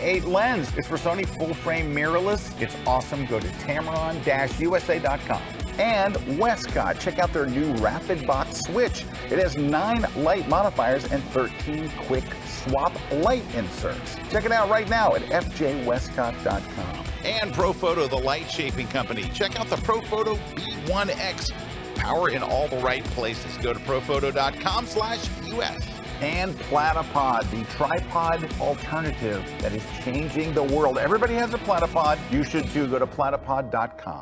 1.8 lens. It's for Sony full-frame mirrorless. It's awesome. Go to Tamron-USA.com. And Westcott, check out their new Rapid Box Switch. It has 9 light modifiers and 13 quick swap light inserts. Check it out right now at fjwestcott.com. And Profoto, the light shaping company. Check out the Profoto B1X. Power in all the right places. Go to profoto.com/US. And Platypod, the tripod alternative that is changing the world. Everybody has a Platypod. You should too. Go to platypod.com.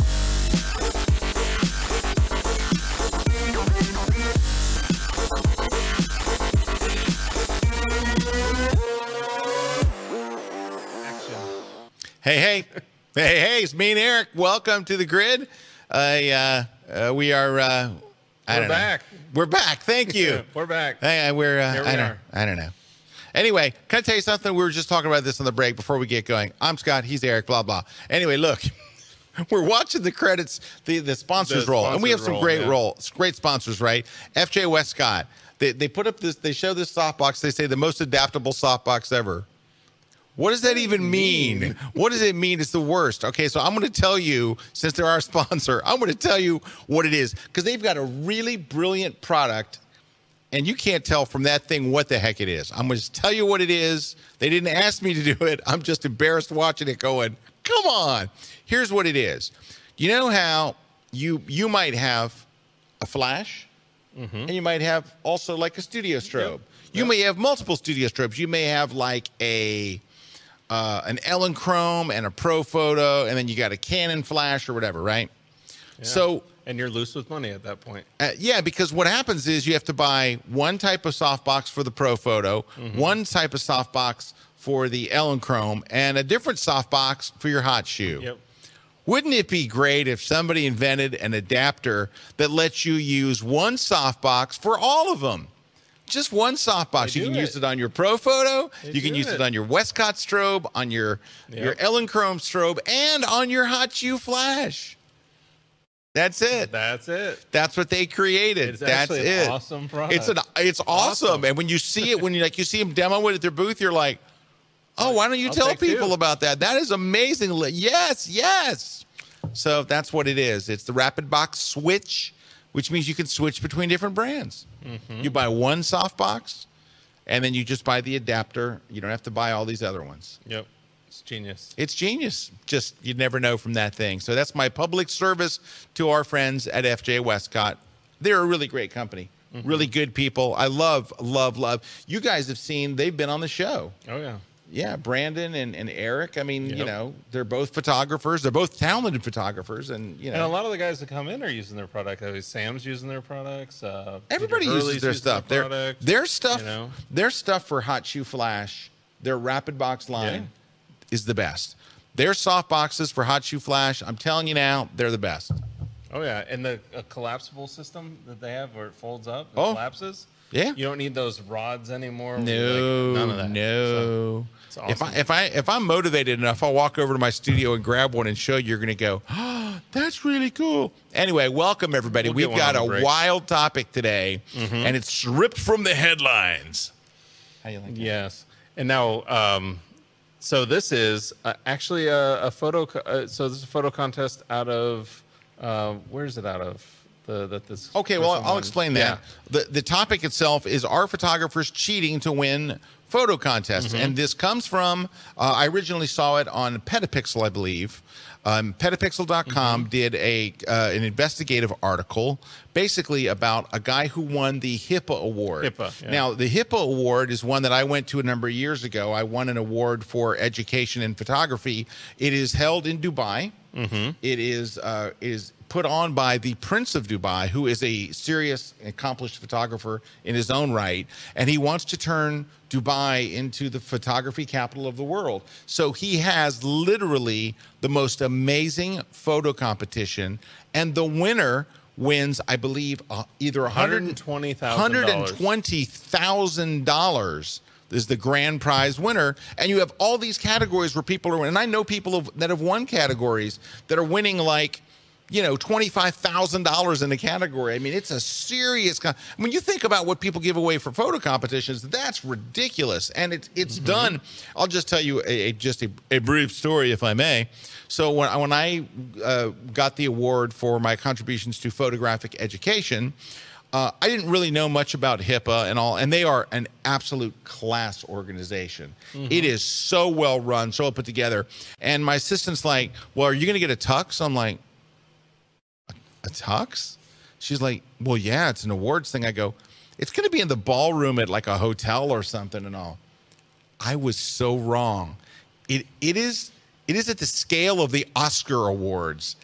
Hey, it's me and Eric. Welcome to the grid. We are, We're back. We're back. Thank you. We're back. Hey, I don't know. Anyway, can I tell you something? We were just talking about this on the break before we get going. I'm Scott. He's Eric, blah, blah. Anyway, look, we're watching the credits, the sponsors roll, and we have some great sponsors, right? FJ Westcott. They put up this, they show this softbox. They say the most adaptable softbox ever. What does that even mean? What does it mean? It's the worst. Okay, so I'm going to tell you, since they're our sponsor, I'm going to tell you what it is, because they've got a really brilliant product, and you can't tell from that thing what the heck it is. I'm going to tell you what it is. They didn't ask me to do it. I'm just embarrassed watching it going, come on. Here's what it is. You know how you might have a flash, and you might have also like a studio strobe. You may have multiple studio strobes. You may have like an Ellen Chrome and a Profoto, and then you got a Canon flash or whatever, right? Yeah. So, and you're loose with money at that point. yeah, because what happens is you have to buy one type of softbox for the Profoto, one type of softbox for the Ellen Chrome, and a different softbox for your hot shoe. Yep. Wouldn't it be great if somebody invented an adapter that lets you use one softbox for all of them? Just one softbox. You can use it on your Profoto. You can use it on your Westcott strobe, on your Ellen Chrome strobe, and on your hot shoe flash. That's it. That's it. That's what they created. It's That's actually it. an awesome product. It's awesome. And when you see it, when you see them demo it at their booth, you're like, oh, why don't you tell people about that? That is amazing. Yes, yes. So that's what it is. It's the Rapid Box Switch, which means you can switch between different brands. You buy one softbox, and then you just buy the adapter. You don't have to buy all these other ones. Yep. It's genius. It's genius. Just, you'd never know from that thing. So that's my public service to our friends at FJ Westcott. They're a really great company. Really good people. I love. You guys have seen, they've been on the show. Oh, yeah. Yeah, Brandon and Erik. I mean, you know, they're both photographers. They're both talented photographers, and you know. And a lot of the guys that come in are using their product. Sam's using their products. Everybody uses their stuff. Their stuff. You know? Their stuff for hot shoe flash. Their Rapid Box line is the best. Their soft boxes for hot shoe flash. I'm telling you now, they're the best. Oh yeah, and the collapsible system that they have where it folds up, and collapses. Yeah. You don't need those rods anymore. No, none of that. No. So, it's awesome. If I'm motivated enough, I'll walk over to my studio and grab one and show you. You're going to go, oh, that's really cool. Anyway, welcome everybody. We've got a wild topic today, and it's ripped from the headlines. How you like that? Yes. And now, so this is actually a photo. So this is a photo contest out of where is it out of? Okay, well, I'll explain that. The topic itself is, are photographers cheating to win photo contests? And this comes from, I originally saw it on Petapixel, I believe. Petapixel.com did an investigative article basically about a guy who won the HIPAA award. Now, the HIPAA award is one that I went to a number of years ago. I won an award for education in photography. It is held in Dubai. It is put on by the Prince of Dubai, who is a serious, accomplished photographer in his own right, and he wants to turn Dubai into the photography capital of the world. So he has literally the most amazing photo competition, and the winner wins, I believe, either $120,000 is the grand prize winner. And you have all these categories where people are winning. And I know people that have won categories that are winning like $25,000 in a category. I mean, it's a serious. When you think about what people give away for photo competitions, that's ridiculous. And it's done. I'll just tell you just a brief story, if I may. So when I got the award for my contributions to photographic education, I didn't really know much about HIPAA and all, and they are an absolute class organization. It is so well run, so well put together. And my assistant's like, well, are you going to get a tux? I'm like, a tux? She's like, well, yeah, it's an awards thing. I go, it's going to be in the ballroom at like a hotel or something and all. I was so wrong. It is at the scale of the Oscar Awards.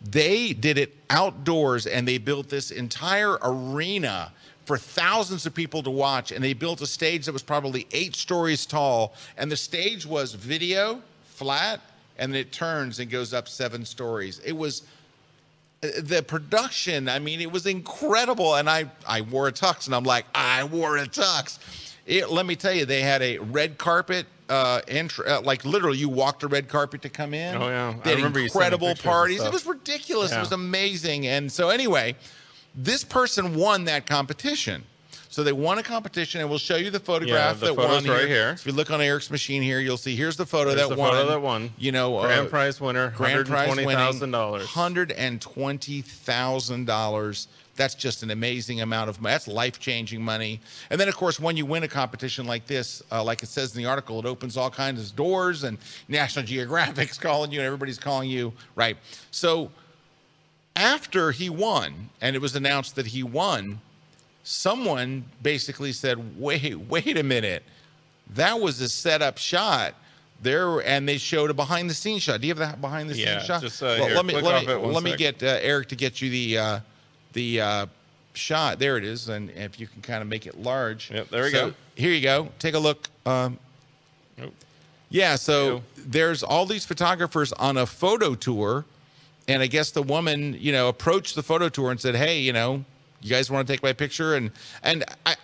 They did it outdoors, and they built this entire arena for thousands of people to watch, and they built a stage that was probably 8 stories tall, and the stage was video, flat, and then it turns and goes up 7 stories. It was the production, I mean, it was incredible. And I wore a tux, and I'm like, I wore a tux. Let me tell you, they had a red carpet like literally you walked a red carpet to come in. Oh, yeah. They had incredible parties. It was ridiculous. Yeah. It was amazing. And so anyway, this person won that competition. So they won a competition, and we'll show you the photograph that won right here. If you look on Erik's machine here, you'll see here's the photo that won. Photo that won. Grand prize winner, $120,000. $120,000. That's just an amazing amount of money. That's life-changing money. And then, of course, when you win a competition like this, like it says in the article, it opens all kinds of doors, and National Geographic's calling you, and everybody's calling you, right? So after he won, and it was announced that he won, someone basically said, wait a minute. That was a set-up shot. And they showed a behind-the-scenes shot. Do you have that behind-the-scenes shot? Just, well, here, let me get Erik to get you the shot. There it is. And if you can kind of make it large. Yep, there we go. Here you go. Take a look. Yeah, so there's all these photographers on a photo tour. And I guess the woman, approached the photo tour and said, hey, you guys want to take my picture? And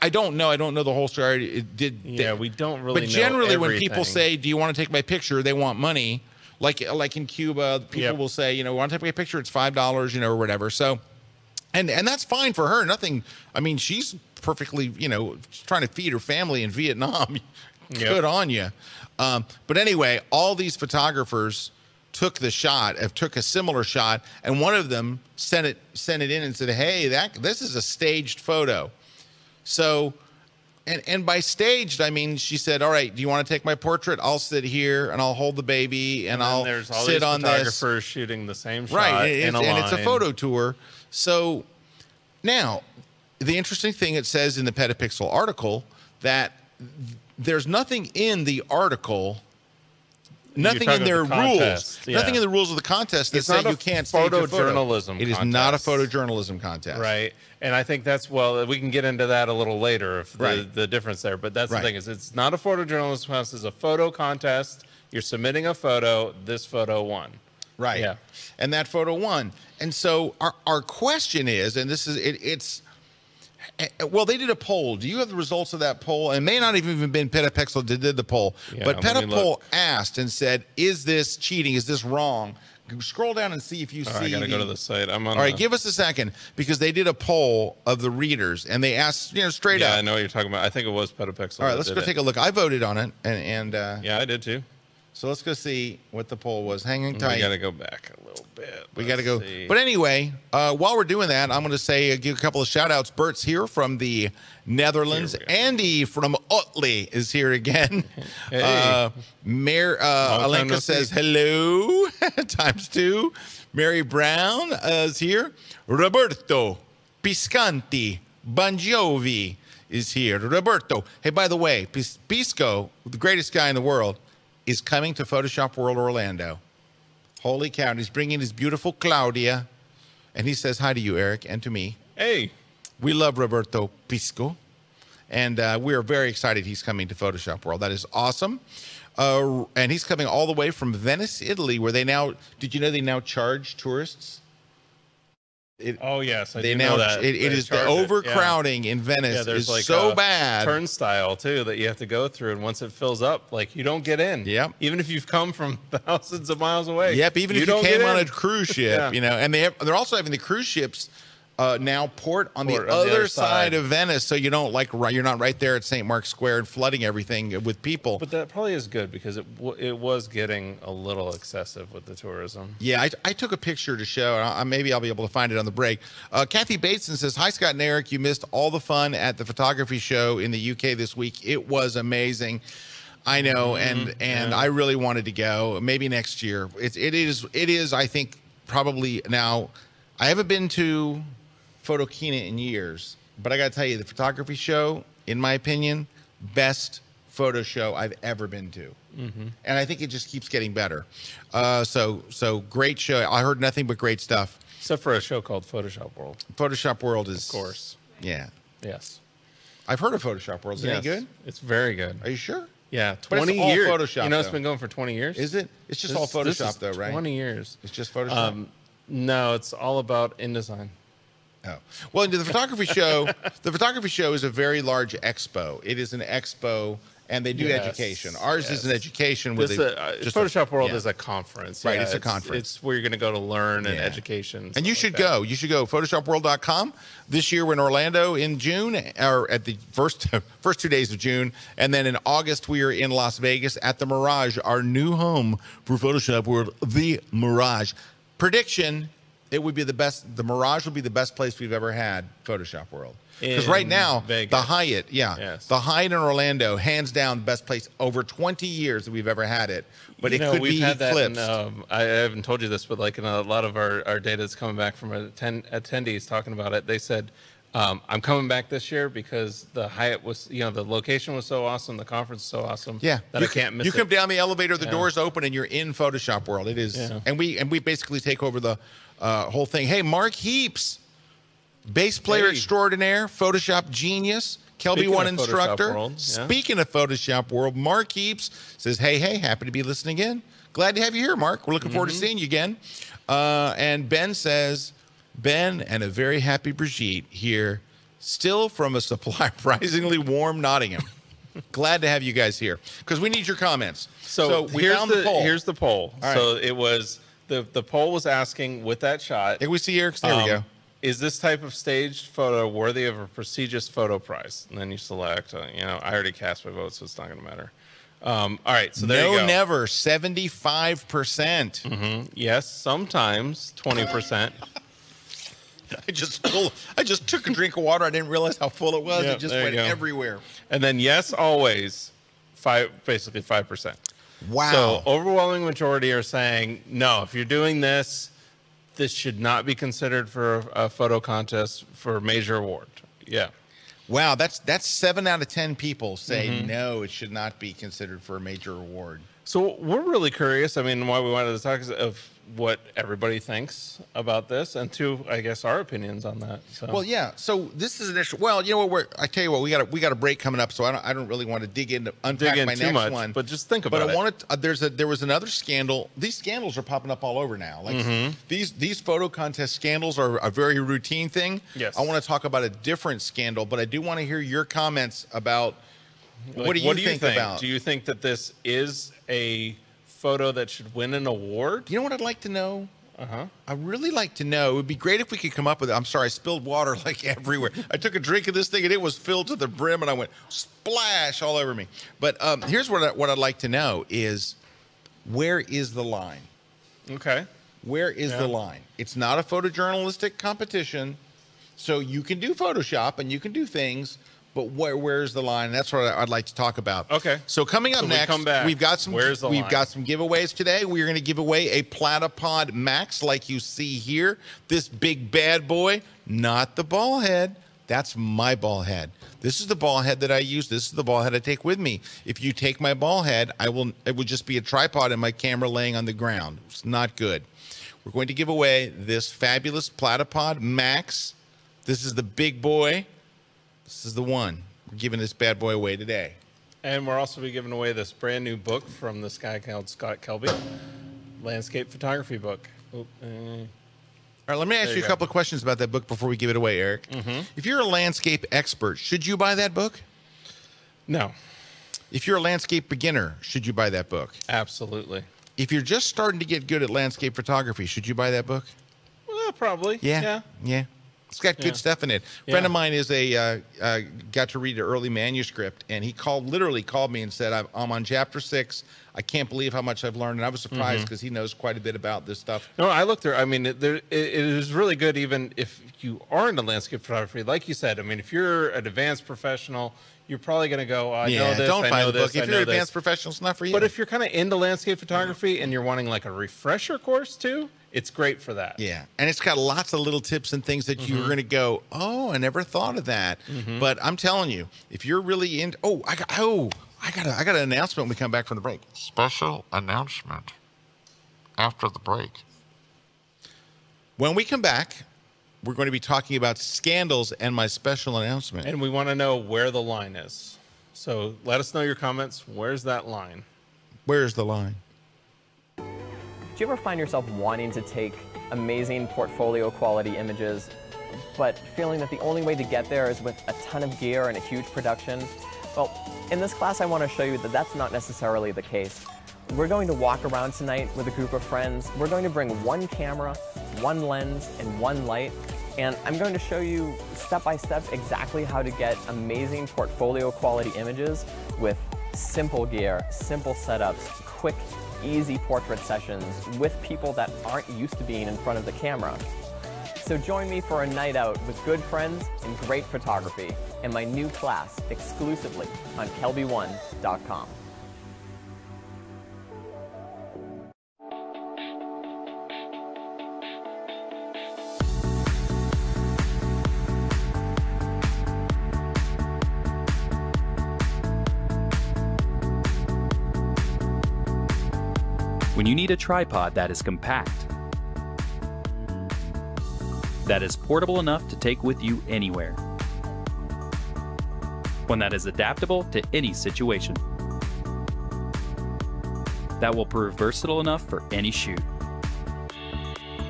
I don't know. I don't know the whole story. We don't really know. But generally, when everything. people say, do you want to take my picture? They want money. Like in Cuba, people will say, want to take my picture? It's $5, or whatever. So, and that's fine for her. Nothing. I mean, she's perfectly, trying to feed her family in Vietnam. Good on you. But anyway, all these photographers took the shot, took a similar shot, and one of them sent it in and said, hey, this is a staged photo. So, and by staged, I mean, she said, all right, do you want to take my portrait? I'll sit here, and I'll hold the baby, and I'll there's all sit these on photographers this. shooting the same shot right, in a line. And it's a photo tour. So now, the interesting thing, it says in the Petapixel article that there's nothing in the article, nothing in their rules, nothing in the rules of the contest that say you can't stage a photo. Photojournalism. It is not a photojournalism contest. Right. And I think that's, we can get into that a little later, if the difference there. But that's the thing, is it's not a photojournalism contest, it's a photo contest. You're submitting a photo, this photo won. Right. Yeah. And that photo won. And so our question is, and this is, well, they did a poll. Do you have the results of that poll? It may not have even been Petapixel that did the poll, but Petapixel asked and said, is this cheating? Is this wrong? Scroll down and see if you see. I got to go to the site. I'm on. All right, give us a second, because they did a poll of the readers, and they asked, straight up. Yeah, I know what you're talking about. I think it was Petapixel. All right, let's go take a look. I voted on it, and yeah, I did too. So let's go see what the poll was. Hanging tight. We got to go back a little bit. We got to go. But anyway, while we're doing that, I'm going to give a couple of shout outs. Bert's here from the Netherlands. Andy from Otley is here again. Hey. Alenka says hello ×2. Mary Brown is here. Roberto Piscanti Bonjovi is here. Roberto. Hey, by the way, Pisco, the greatest guy in the world, is coming to Photoshop World Orlando. Holy cow. And he's bringing his beautiful Claudia. And he says hi to you, Erik, and to me. Hey. We love Roberto Pisco. And we are very excited he's coming to Photoshop World. That is awesome. And he's coming all the way from Venice, Italy, where did you know they now charge tourists Oh yes, they now that. It is the overcrowding in Venice is like so bad. Turnstile too that you have to go through, and once it fills up, like you don't get in. Yep. Even if you've come from thousands of miles away. Yep. Even if you came on a cruise ship, you know, and they're also having the cruise ships now port on the other side of Venice, so you don't you're not right there at St. Mark's Square and flooding everything with people. But that probably is good because it was getting a little excessive with the tourism. Yeah, I took a picture to show. Maybe I'll be able to find it on the break. Kathy Bateson says, "Hi Scott and Eric, you missed all the fun at the photography show in the UK this week. It was amazing." I know, and I really wanted to go. Maybe next year. It is. I think probably now. I haven't been to Kuna in years, but I got to tell you, the photography show, in my opinion, best photo show I've ever been to. And I think it just keeps getting better. So great show. I heard nothing but great stuff. Except for a show called Photoshop World. Photoshop World is, of course. Yeah. Yes. I've heard of Photoshop World. Is it any good? It's very good. Are you sure? Yeah, 20 years. Photoshop. You know, it's been going for 20 years. Is it? It's just all Photoshop, though, right? 20 years. It's just Photoshop. No, it's all about InDesign. Oh. Well, the photography show is a very large expo. It is an expo, and they do education. Ours is an education with Photoshop World is a conference. Right, it's a conference. It's where you're going to go to learn and education. And you should go. You should go. PhotoshopWorld.com. This year we're in Orlando in June, or at the first 2 days of June, and then in August we are in Las Vegas at the Mirage, our new home for Photoshop World, the Mirage. Prediction. It would be the best. The Mirage will be the best place we've ever had Photoshop World. Because right now, Vegas. the Hyatt, the Hyatt in Orlando, hands down, the best place over 20 years that we've ever had it. But it could be eclipsed. I haven't told you this, but like in a lot of our data that's coming back from attendees talking about it, they said, I'm coming back this year because the Hyatt was, the location was so awesome, the conference was so awesome that I can't miss it. You come down the elevator, the doors open, and you're in Photoshop World. It is, and we basically take over the whole thing. Hey, Mark Heaps, bass player extraordinaire, Photoshop genius, Kelby One instructor. Speaking of Photoshop World, Mark Heaps says, hey, happy to be listening in. Glad to have you here, Mark. We're looking forward to seeing you again. And Ben says, Ben and a very happy Brigitte here, still from a surprisingly warm Nottingham. Glad to have you guys here because we need your comments. So we found the poll. Here's the poll. Right. So it was the poll was asking with that shot. Here we see Eric's. There we go. Is this type of staged photo worthy of a prestigious photo prize? And then you select. I already cast my vote, so it's not going to matter. All right, so there you go. No, never. 75%. Yes, sometimes 20%. I just took a drink of water. I didn't realize how full it was. It just went everywhere. And then yes, always, basically 5%. Wow. So overwhelming majority are saying no. If you're doing this, this should not be considered for a photo contest for a major award. Yeah. Wow, that's 7 out of 10 people say no, it should not be considered for a major award. So we're really curious. I mean, why we wanted to talk is of what everybody thinks about this, and two, I guess, our opinions on that. So. Well, yeah. So this is an issue. Well, you know what? I tell you what, we got a break coming up, so I don't really want to unpack my next one. But just think about it. But I wanted. There was another scandal. These scandals are popping up all over now. Like these photo contest scandals are a very routine thing. Yes. I want to talk about a different scandal, but I do want to hear your comments about what do you think about? Do you think that this is a photo that should win an award? You know what I'd like to know? I'd really like to know. It would be great if we could come up with it. I'm sorry, I spilled water like everywhere. I took a drink of this thing and it was filled to the brim and I went splash all over me. But here's what I'd like to know is, where is the line? Okay. Where is the line? It's not a photojournalistic competition, so you can do Photoshop and you can do things, but where's the line? That's what I'd like to talk about. Okay. So coming up next, we've got some giveaways today. We're going to give away a Platypod Max, like you see here. This big bad boy, not the ball head. That's my ball head. This is the ball head that I use. This is the ball head I take with me. If you take my ball head, it would just be a tripod and my camera laying on the ground. It's not good. We're going to give away this fabulous Platypod Max. This is the big boy. This is the one. We're giving this bad boy away today. And we're also be giving away this brand new book from this guy called Scott Kelby, landscape photography book. All All right, let me ask you a couple of questions about that book before we give it away, Eric. If you're a landscape expert, should you buy that book? No. If you're a landscape beginner, should you buy that book? Absolutely. If you're just starting to get good at landscape photography, should you buy that book? Well, probably. Yeah. It's got good stuff in it. A friend of mine is got to read an early manuscript, and he literally called me and said, I'm on chapter 6. I can't believe how much I've learned. And I was surprised because he knows quite a bit about this stuff. No, I looked there. I mean, it is really good even if you aren't a landscape photography. Like you said, I mean, if you're an advanced professional, you're probably going to go, I know this, don't I buy know the book. this, If you're an advanced professional, it's not for you. But if you're kind of into landscape photography and you're wanting like a refresher course too, it's great for that. Yeah, and it's got lots of little tips and things that you're going to go, oh, I never thought of that. But I'm telling you, if you're really into, I got an announcement when we come back from the break. Special announcement after the break. When we come back, we're going to be talking about scandals and my special announcement. And we want to know where the line is. So let us know your comments. Where's that line? Where's the line? Do you ever find yourself wanting to take amazing portfolio quality images, but feeling that the only way to get there is with a ton of gear and a huge production? Well, in this class I want to show you that that's not necessarily the case. We're going to walk around tonight with a group of friends. We're going to bring one camera, one lens, and one light, and I'm going to show you step by step exactly how to get amazing portfolio quality images with simple gear, simple setups, quick, easy portrait sessions with people that aren't used to being in front of the camera. So join me for a night out with good friends and great photography in my new class exclusively on kelby1.com. When you need a tripod that is compact, that is portable enough to take with you anywhere, one that is adaptable to any situation, that will prove versatile enough for any shoot,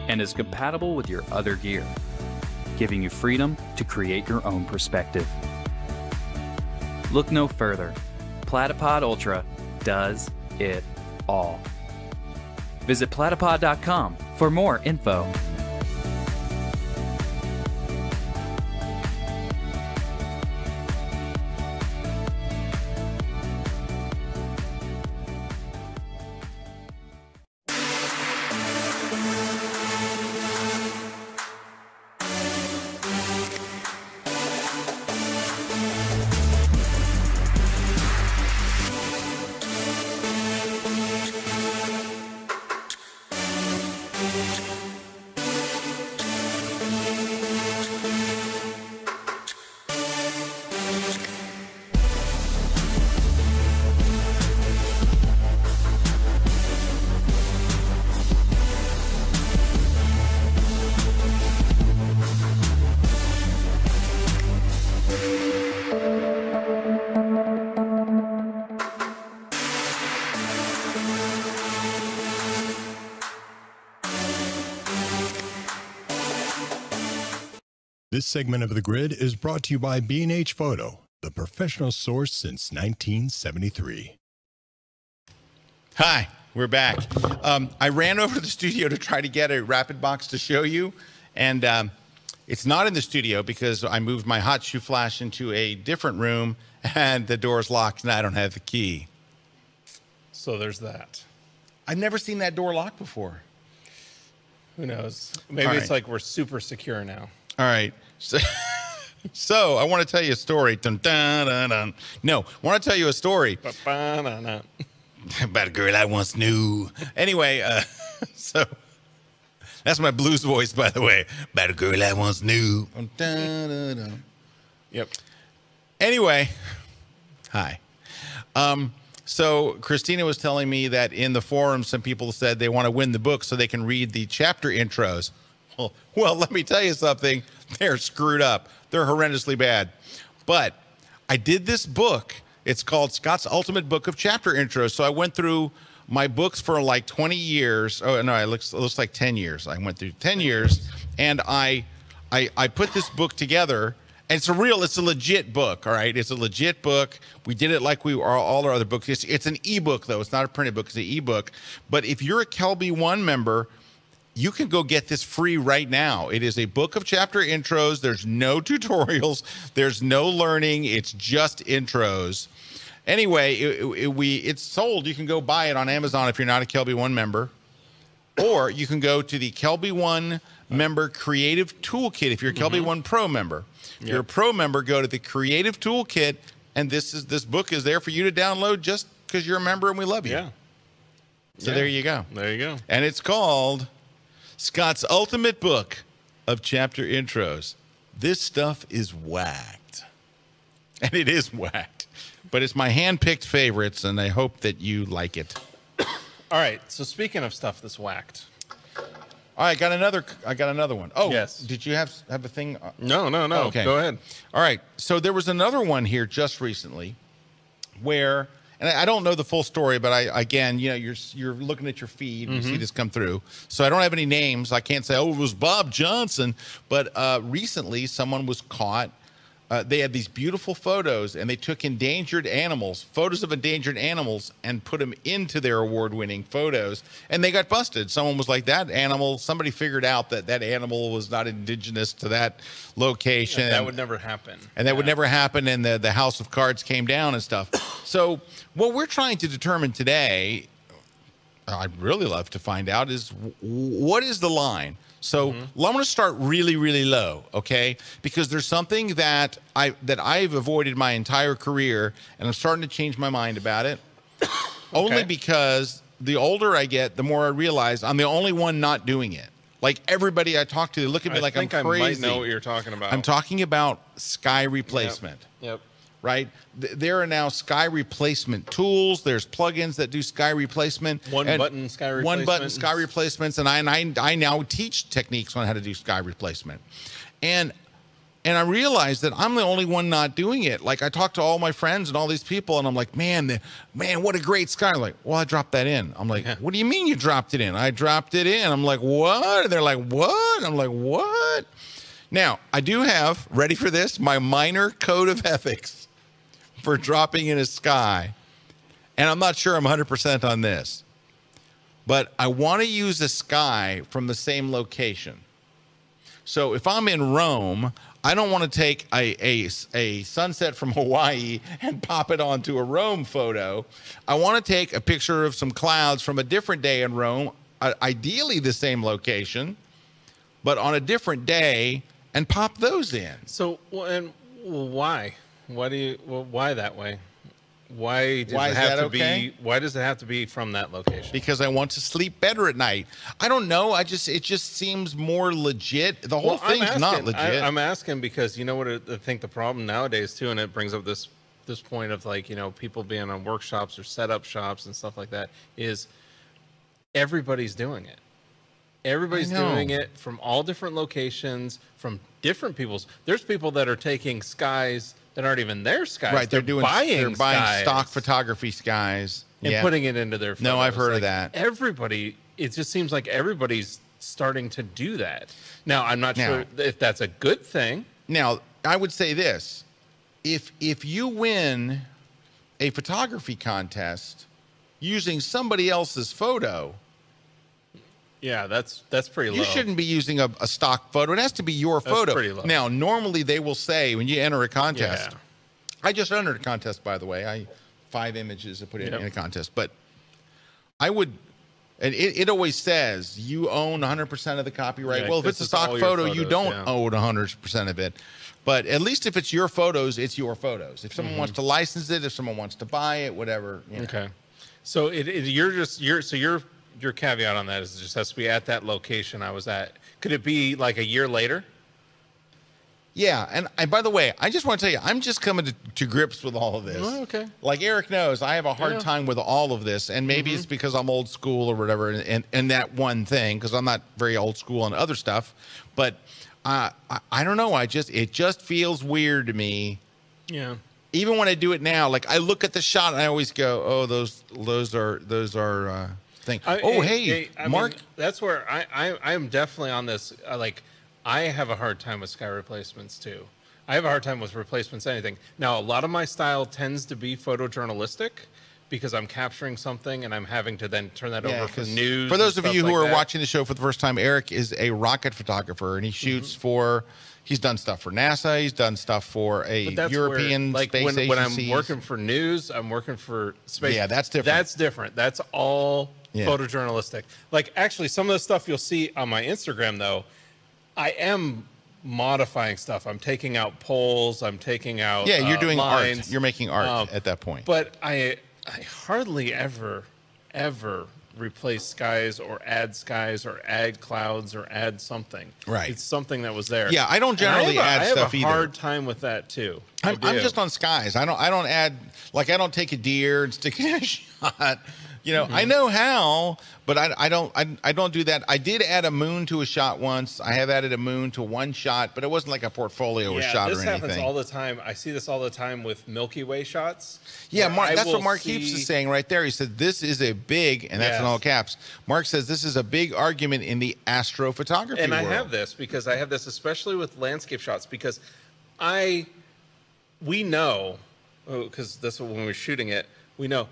and is compatible with your other gear, giving you freedom to create your own perspective. Look no further. Platypod Ultra does it all. Visit platypod.com for more info. This segment of The Grid is brought to you by B&H Photo, the professional source since 1973. Hi, we're back. I ran over to the studio to try to get a rapid box to show you, and it's not in the studio because I moved my hot shoe flash into a different room, and the door's locked, and I don't have the key. So there's that. I've never seen that door locked before. Who knows? Maybe it's like we're super secure now. All right. So I want to tell you a story. Dun, dun, dun, dun. No, I want to tell you a story about a girl I once knew. Anyway, so that's my blues voice, by the way. About a girl I once knew. Dun, dun, dun. Yep. Anyway, hi. So Christina was telling me that in the forum, some people said they want to win the book so they can read the chapter intros. Well, let me tell you something. They're screwed up. They're horrendously bad. But I did this book. It's called Scott's Ultimate Book of Chapter Intros. So I went through my books for like 20 years. Oh, no, it looks like 10 years. I went through 10 years, And I put this book together. And it's a legit book, all right? It's a legit book. We did it like we are all our other books. It's an ebook, though. It's not a printed book. It's an ebook. But if you're a Kelby One member, you can go get this free right now. It is a book of chapter intros. There's no tutorials. There's no learning. It's just intros. Anyway, it's sold. You can go buy it on Amazon if you're not a Kelby One member. Or you can go to the Kelby One member Creative Toolkit if you're a Kelby One Pro member. If you're a Pro member, go to the Creative Toolkit, and this book is there for you to download just because you're a member and we love you. Yeah. So there you go. There you go. And it's called Scott's Ultimate Book of Chapter Intros. This stuff is whacked. And it is whacked. But it's my hand-picked favorites, and I hope that you like it. All right. So speaking of stuff that's whacked. All right, I got another one. Oh, yes. Did you have a thing? No. Okay. Go ahead. All right. So there was another one here just recently where, and I don't know the full story, but you're looking at your feed and you see this come through. So I don't have any names. I can't say, oh, it was Bob Johnson. But recently someone was caught. They had these beautiful photos, and they took photos of endangered animals, and put them into their award-winning photos, and they got busted. Someone was like, that animal, somebody figured out that animal was not indigenous to that location. Yeah, that would never happen. And that would never happen, and the House of Cards came down and stuff. So what we're trying to determine today, I'd really love to find out, is what is the line? So I'm going to start really, really low, okay? Because there's something that I've avoided my entire career, and I'm starting to change my mind about it. Only because the older I get, the more I realize I'm the only one not doing it. Like everybody I talk to, they look at me like I'm crazy. I might know what you're talking about. I'm talking about sky replacement. Yep. Right? There are now sky replacement tools. There's plugins that do sky replacement. One-button sky replacements. And I now teach techniques on how to do sky replacement. And I realized that I'm the only one not doing it. Like I talk to all my friends and all these people, and I'm like, man, what a great sky. I'm like, well, I dropped that in. I'm like, what do you mean you dropped it in? I dropped it in. I'm like, what? And they're like, what? I'm like, what? Now, I do have, ready for this, my minor code of ethics for dropping in a sky. And I'm not sure I'm 100% on this. But I want to use a sky from the same location. So if I'm in Rome, I don't want to take a sunset from Hawaii and pop it onto a Rome photo. I want to take a picture of some clouds from a different day in Rome, ideally the same location, but on a different day, and pop those in. So, and why? Why that way? Why does it have to be from that location? Because I want to sleep better at night. I don't know. It just seems more legit. The whole thing's not legit. I'm asking because you know what I think the problem nowadays too, and it brings up this point of like, people being on workshops or setup shops and stuff like that, is everybody's doing it. Everybody's doing it from all different locations, from different people's. There's people that are taking skies that aren't even their skies. Right, they're buying skies stock photography skies and putting it into their photos. No, I've heard of that. Everybody, it just seems like everybody's starting to do that. Now, I'm not sure if that's a good thing. Now, I would say this. If you win a photography contest using somebody else's photo, yeah, that's pretty low. You shouldn't be using a stock photo. It has to be your photo. That's pretty low. Now, normally they will say when you enter a contest, I just entered a contest, by the way. 5 images to put in a contest. But I would, and it always says you own 100% of the copyright. Well, if it's a stock photo, you don't own 100% of it. But at least if it's your photos, it's your photos. If someone wants to license it, if someone wants to buy it, whatever. Okay. So your caveat on that is it just has to be at that location I was at. Could it be like a year later? Yeah, and by the way, I just want to tell you, I'm just coming to grips with all of this. Oh, okay. Like Erik knows, I have a hard time with all of this, and maybe it's because I'm old school or whatever, and that one thing, because I'm not very old school on other stuff. But I don't know. It just feels weird to me. Yeah. Even when I do it now, like I look at the shot and I always go, "Oh, those are thing." Hey, Mark. that's where I am definitely on this. I have a hard time with sky replacements too. I have a hard time with replacements anything. Now, a lot of my style tends to be photojournalistic because I'm capturing something and I'm having to then turn that over for news. For those of you who are that. watching the show for the first time, Erik is a rocket photographer, and he shoots for. He's done stuff for NASA. He's done stuff for a European space agency. When I'm working for news, I'm working for space. Yeah, that's different. That's different. That's all photojournalistic. Like, actually, some of the stuff you'll see on my Instagram, though, I am modifying stuff. I'm taking out poles. I'm taking out you're doing lines. art. You're making art at that point. But I hardly ever replace skies or add clouds or add something. Right. It's something that was there. Yeah, I don't generally add stuff either. I have a hard time with that too. I'm just on skies. I don't add, like, I don't take a deer and stick it in a shot. You know, I know how, but I don't do that. I did add a moon to a shot once. I have added a moon to one shot, but it wasn't like a portfolio or shot or anything. This happens all the time. I see this all the time with Milky Way shots. Yeah, Mark, that's what Mark Heaps is saying right there. He said, this is a big, and that's in all caps. Mark says this is a big argument in the astrophotography world. And I have this because I have this especially with landscape shots because we know, because that's when we're shooting it, we know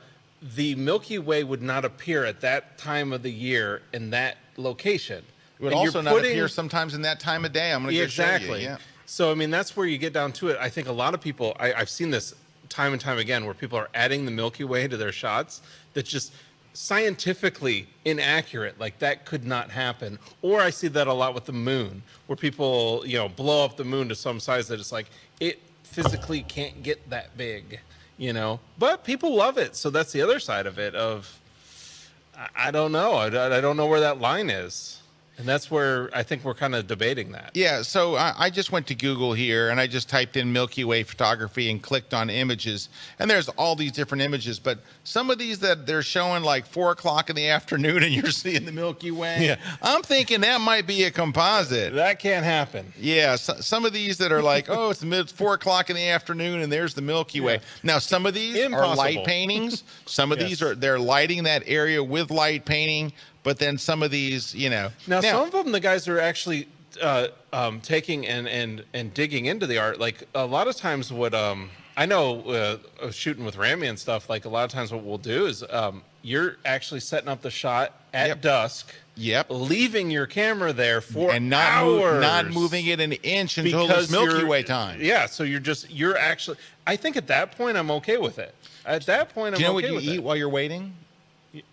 the Milky Way would not appear at that time of the year in that location. It would also not appear sometimes in that time of day. I'm going to show you. Yeah. So, I mean, that's where you get down to it. I think a lot of people, I've seen this time and time again, where people are adding the Milky Way to their shots that's just scientifically inaccurate. Like, that could not happen. Or I see that a lot with the moon, where people, blow up the moon to some size that it's like, it physically can't get that big. But people love it. So that's the other side of it I don't know. I don't know where that line is. And that's where I think we're kind of debating that. Yeah, so I just went to Google here, and I just typed in Milky Way photography and clicked on images. And there's all these different images, but some of these that they're showing like 4 o'clock in the afternoon and you're seeing the Milky Way, I'm thinking that might be a composite. That can't happen. Yeah, some of these that are like, oh, it's 4 o'clock in the afternoon and there's the Milky Way. Now, some of these are light paintings. Some of these they're lighting that area with light painting. But then some of these, Now, some of them, the guys are actually taking and digging into the art. Like, a lot of times what I know shooting with Ramy and stuff, like, a lot of times what we'll do is you're actually setting up the shot at dusk. Yep. Leaving your camera there for and hours. Not moving it an inch until it's Milky Way time. Yeah, so you're actually, I think at that point I'm okay with it. At that point I'm okay with it. Do you know what you eat while you're waiting?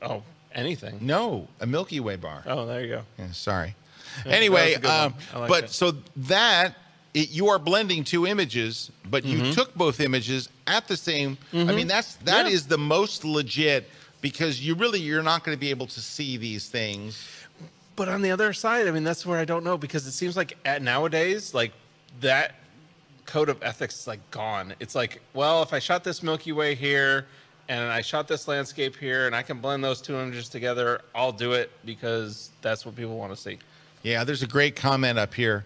Oh, anything. No, a Milky Way bar. Oh, there you go. Yeah, sorry. Anyway, but so you are blending two images, but you took both images at the same. I mean, that is the most legit, because you're not going to be able to see these things. But on the other side, I mean, that's where I don't know, because it seems like nowadays, like, that code of ethics is like gone. It's like, well, if I shot this Milky Way here and I shot this landscape here and I can blend those two images together, I'll do it because that's what people want to see. Yeah, there's a great comment up here.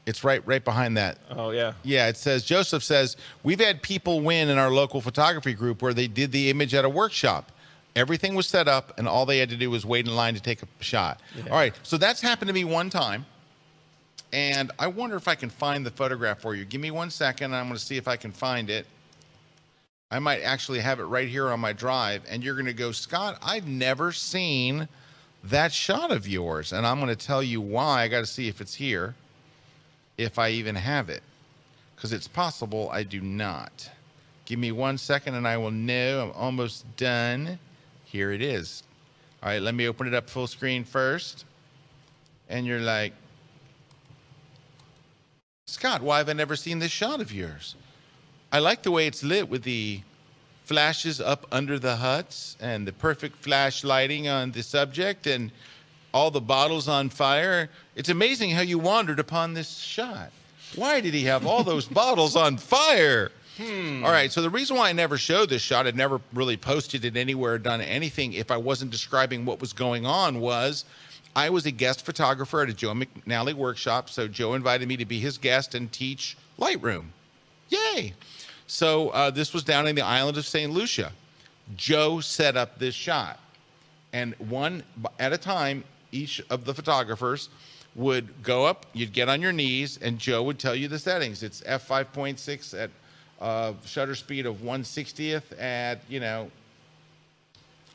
It's right behind that. Oh, yeah. Yeah, it says, Joseph says, we've had people win in our local photography group where they did the image at a workshop. Everything was set up, and all they had to do was wait in line to take a shot. Yeah. All right, so that's happened to me one time, and I wonder if I can find the photograph for you. Give me 1 second, and I'm going to see if I can find it. I might actually have it right here on my drive, and you're going to go, Scott, I've never seen that shot of yours, and I'm going to tell you why. I got to see if it's here, if I even have it, because it's possible I do not. Give me 1 second, and I will know. I'm almost done. Here it is. All right, let me open it up full screen first, and you're like, Scott, why have I never seen this shot of yours? I like the way it's lit with the flashes up under the huts and the perfect flash lighting on the subject and all the bottles on fire. It's amazing how you wandered upon this shot. Why did he have all those bottles on fire? All right, so the reason why I never showed this shot, I'd never really posted it anywhere, done anything if I wasn't describing what was going on, was I was a guest photographer at a Joe McNally workshop, so Joe invited me to be his guest and teach Lightroom. Yay! So this was down in the island of St. Lucia. Joe set up this shot. And one at a time, each of the photographers would go up, you'd get on your knees, and Joe would tell you the settings. It's f5.6 at shutter speed of 1/60th at, you know,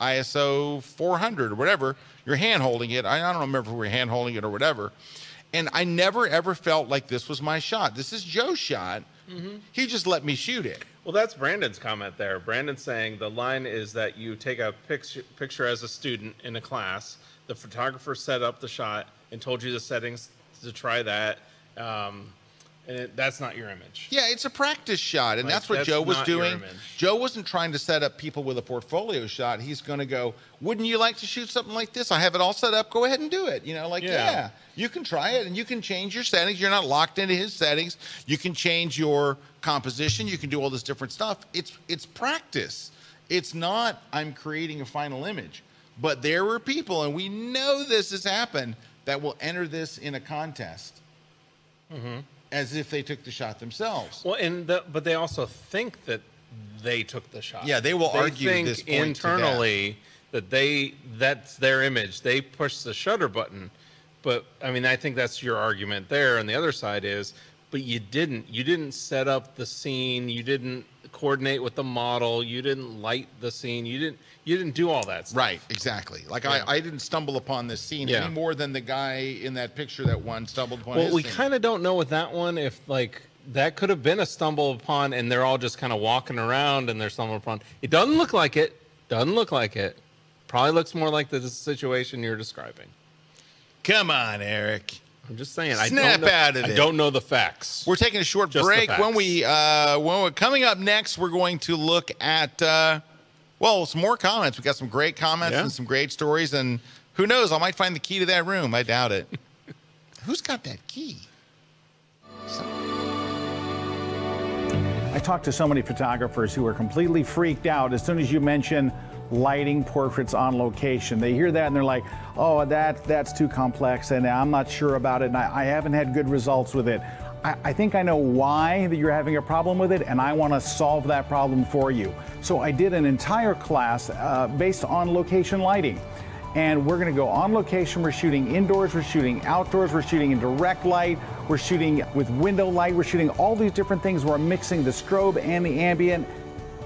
ISO 400 or whatever. You're hand holding it. I don't remember if we were hand holding it or whatever. And I never ever felt like this was my shot. This is Joe's shot. He just let me shoot it. Well, that's Brandon's comment there. Brandon's saying the line is that you take a picture as a student in a class. The photographer set up the shot and told you the settings to try that. And that's not your image. Yeah, it's a practice shot, and Like, that's what that's Joe was not your doing. image. Joe wasn't trying to set up people with a portfolio shot. He's going to go, wouldn't you like to shoot something like this? I have it all set up. Go ahead and do it. You know, like, yeah, you can try it, and you can change your settings. You're not locked into his settings. You can change your composition. You can do all this different stuff. It's practice. It's not I'm creating a final image. But there were people, and we know this has happened, that will enter this in a contest. As if they took the shot themselves. Well, but they also think that they took the shot. Yeah, they will argue think this point internally that that's their image. They push the shutter button. But I mean, I think that's your argument there. And the other side is, but you didn't set up the scene. You didn't coordinate with the model. You didn't light the scene. You didn't do all that stuff. Right, exactly. Like I didn't stumble upon this scene any more than the guy in that picture that won stumbled upon his we scene. kind of don't know with that one if like that could have been a stumble upon and they're all just kind of walking around and they're stumbling upon. It doesn't look like it. Doesn't look like it. Probably looks more like the situation you're describing. Come on, Eric. I'm just saying. Snap out of it. I don't know the facts. We're taking a short Just break. the When we're coming up next, we're going to look at some more comments. We got some great comments and some great stories, and who knows? I might find the key to that room. I doubt it. Who's got that key? I talked to so many photographers who are completely freaked out as soon as you mention lighting portraits on location. They hear that and they're like, oh, that's too complex and I'm not sure about it and I haven't had good results with it. I think I know why that you're having a problem with it and I want to solve that problem for you. So I did an entire class based on location lighting. And we're going to go on location. We're shooting indoors, we're shooting outdoors, we're shooting in direct light, we're shooting with window light, we're shooting all these different things. We're mixing the strobe and the ambient.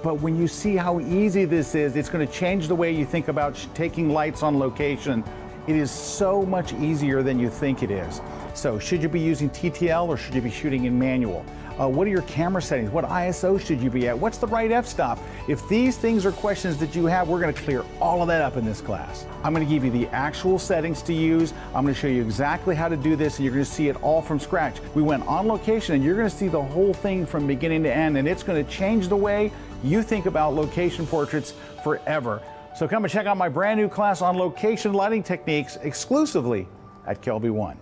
But when you see how easy this is, it's going to change the way you think about taking lights on location. It is so much easier than you think it is. So should you be using TTL or should you be shooting in manual? What are your camera settings? What ISO should you be at? What's the right f-stop? If these things are questions that you have, we're going to clear all of that up in this class. I'm going to give you the actual settings to use. I'm going to show you exactly how to do this, and you're going to see it all from scratch. We went on location, and you're going to see the whole thing from beginning to end, and it's going to change the way you think about location portraits forever. So come and check out my brand new class on location lighting techniques exclusively at Kelby One.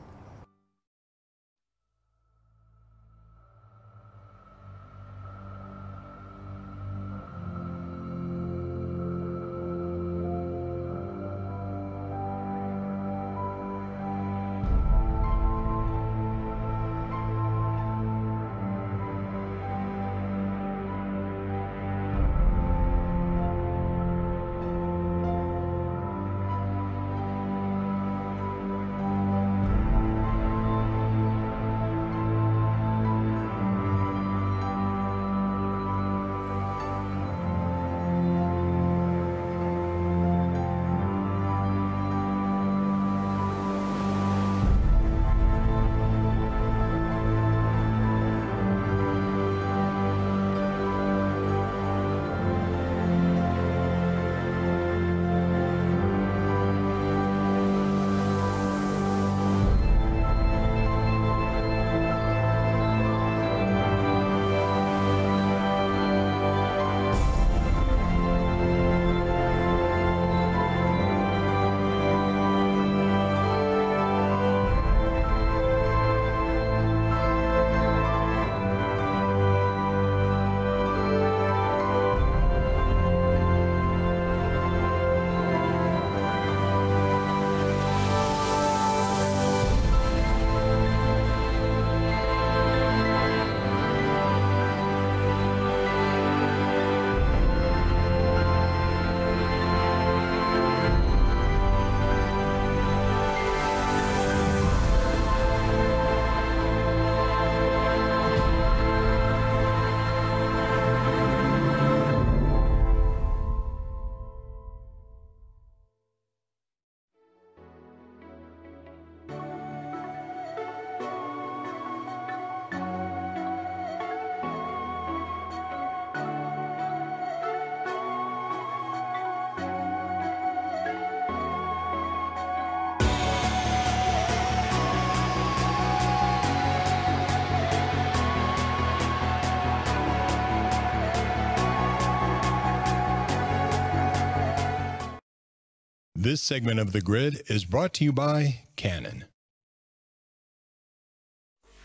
This segment of The Grid is brought to you by Canon.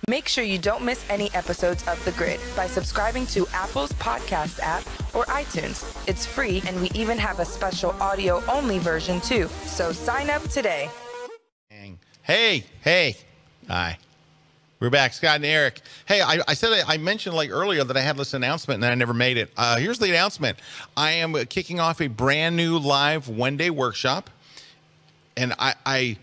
Make sure you don't miss any episodes of The Grid by subscribing to Apple's podcast app or iTunes. It's free, and we even have a special audio-only version, too. So sign up today. Hey. Hi. We're back, Scott and Eric. Hey, I mentioned like earlier that I had this announcement and I never made it. Here's the announcement. I am kicking off a brand new live one-day workshop, and I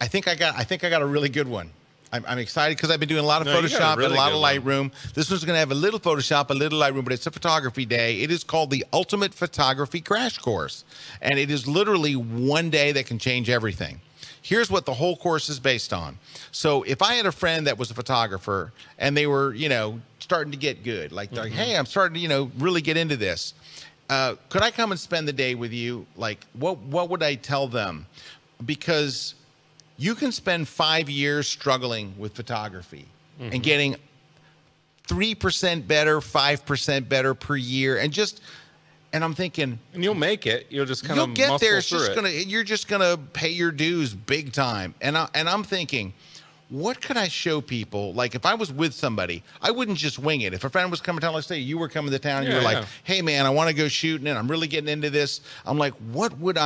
think I got a really good one. I'm excited because I've been doing a lot of Photoshop and a lot of Lightroom. This one's going to have a little Photoshop, a little Lightroom, but it's a photography day. It is called the Ultimate Photography Crash Course, and it is literally one day that can change everything. Here's what the whole course is based on. So if I had a friend that was a photographer and they were, starting to get good, like, they're like, hey, I'm starting to, really get into this. Could I come and spend the day with you? Like, what would I tell them? Because you can spend 5 years struggling with photography and getting 3% better, 5% better per year, and I'm thinking, and you'll make it. You'll just kind of you'll get there. It's just it. you're just gonna pay your dues big time. And I'm thinking, what could I show people? Like, if I was with somebody, I wouldn't just wing it. If a friend was coming to town, let's say you were coming to town, and you're like, hey man, I want to go shooting, and I'm really getting into this. I'm like, what would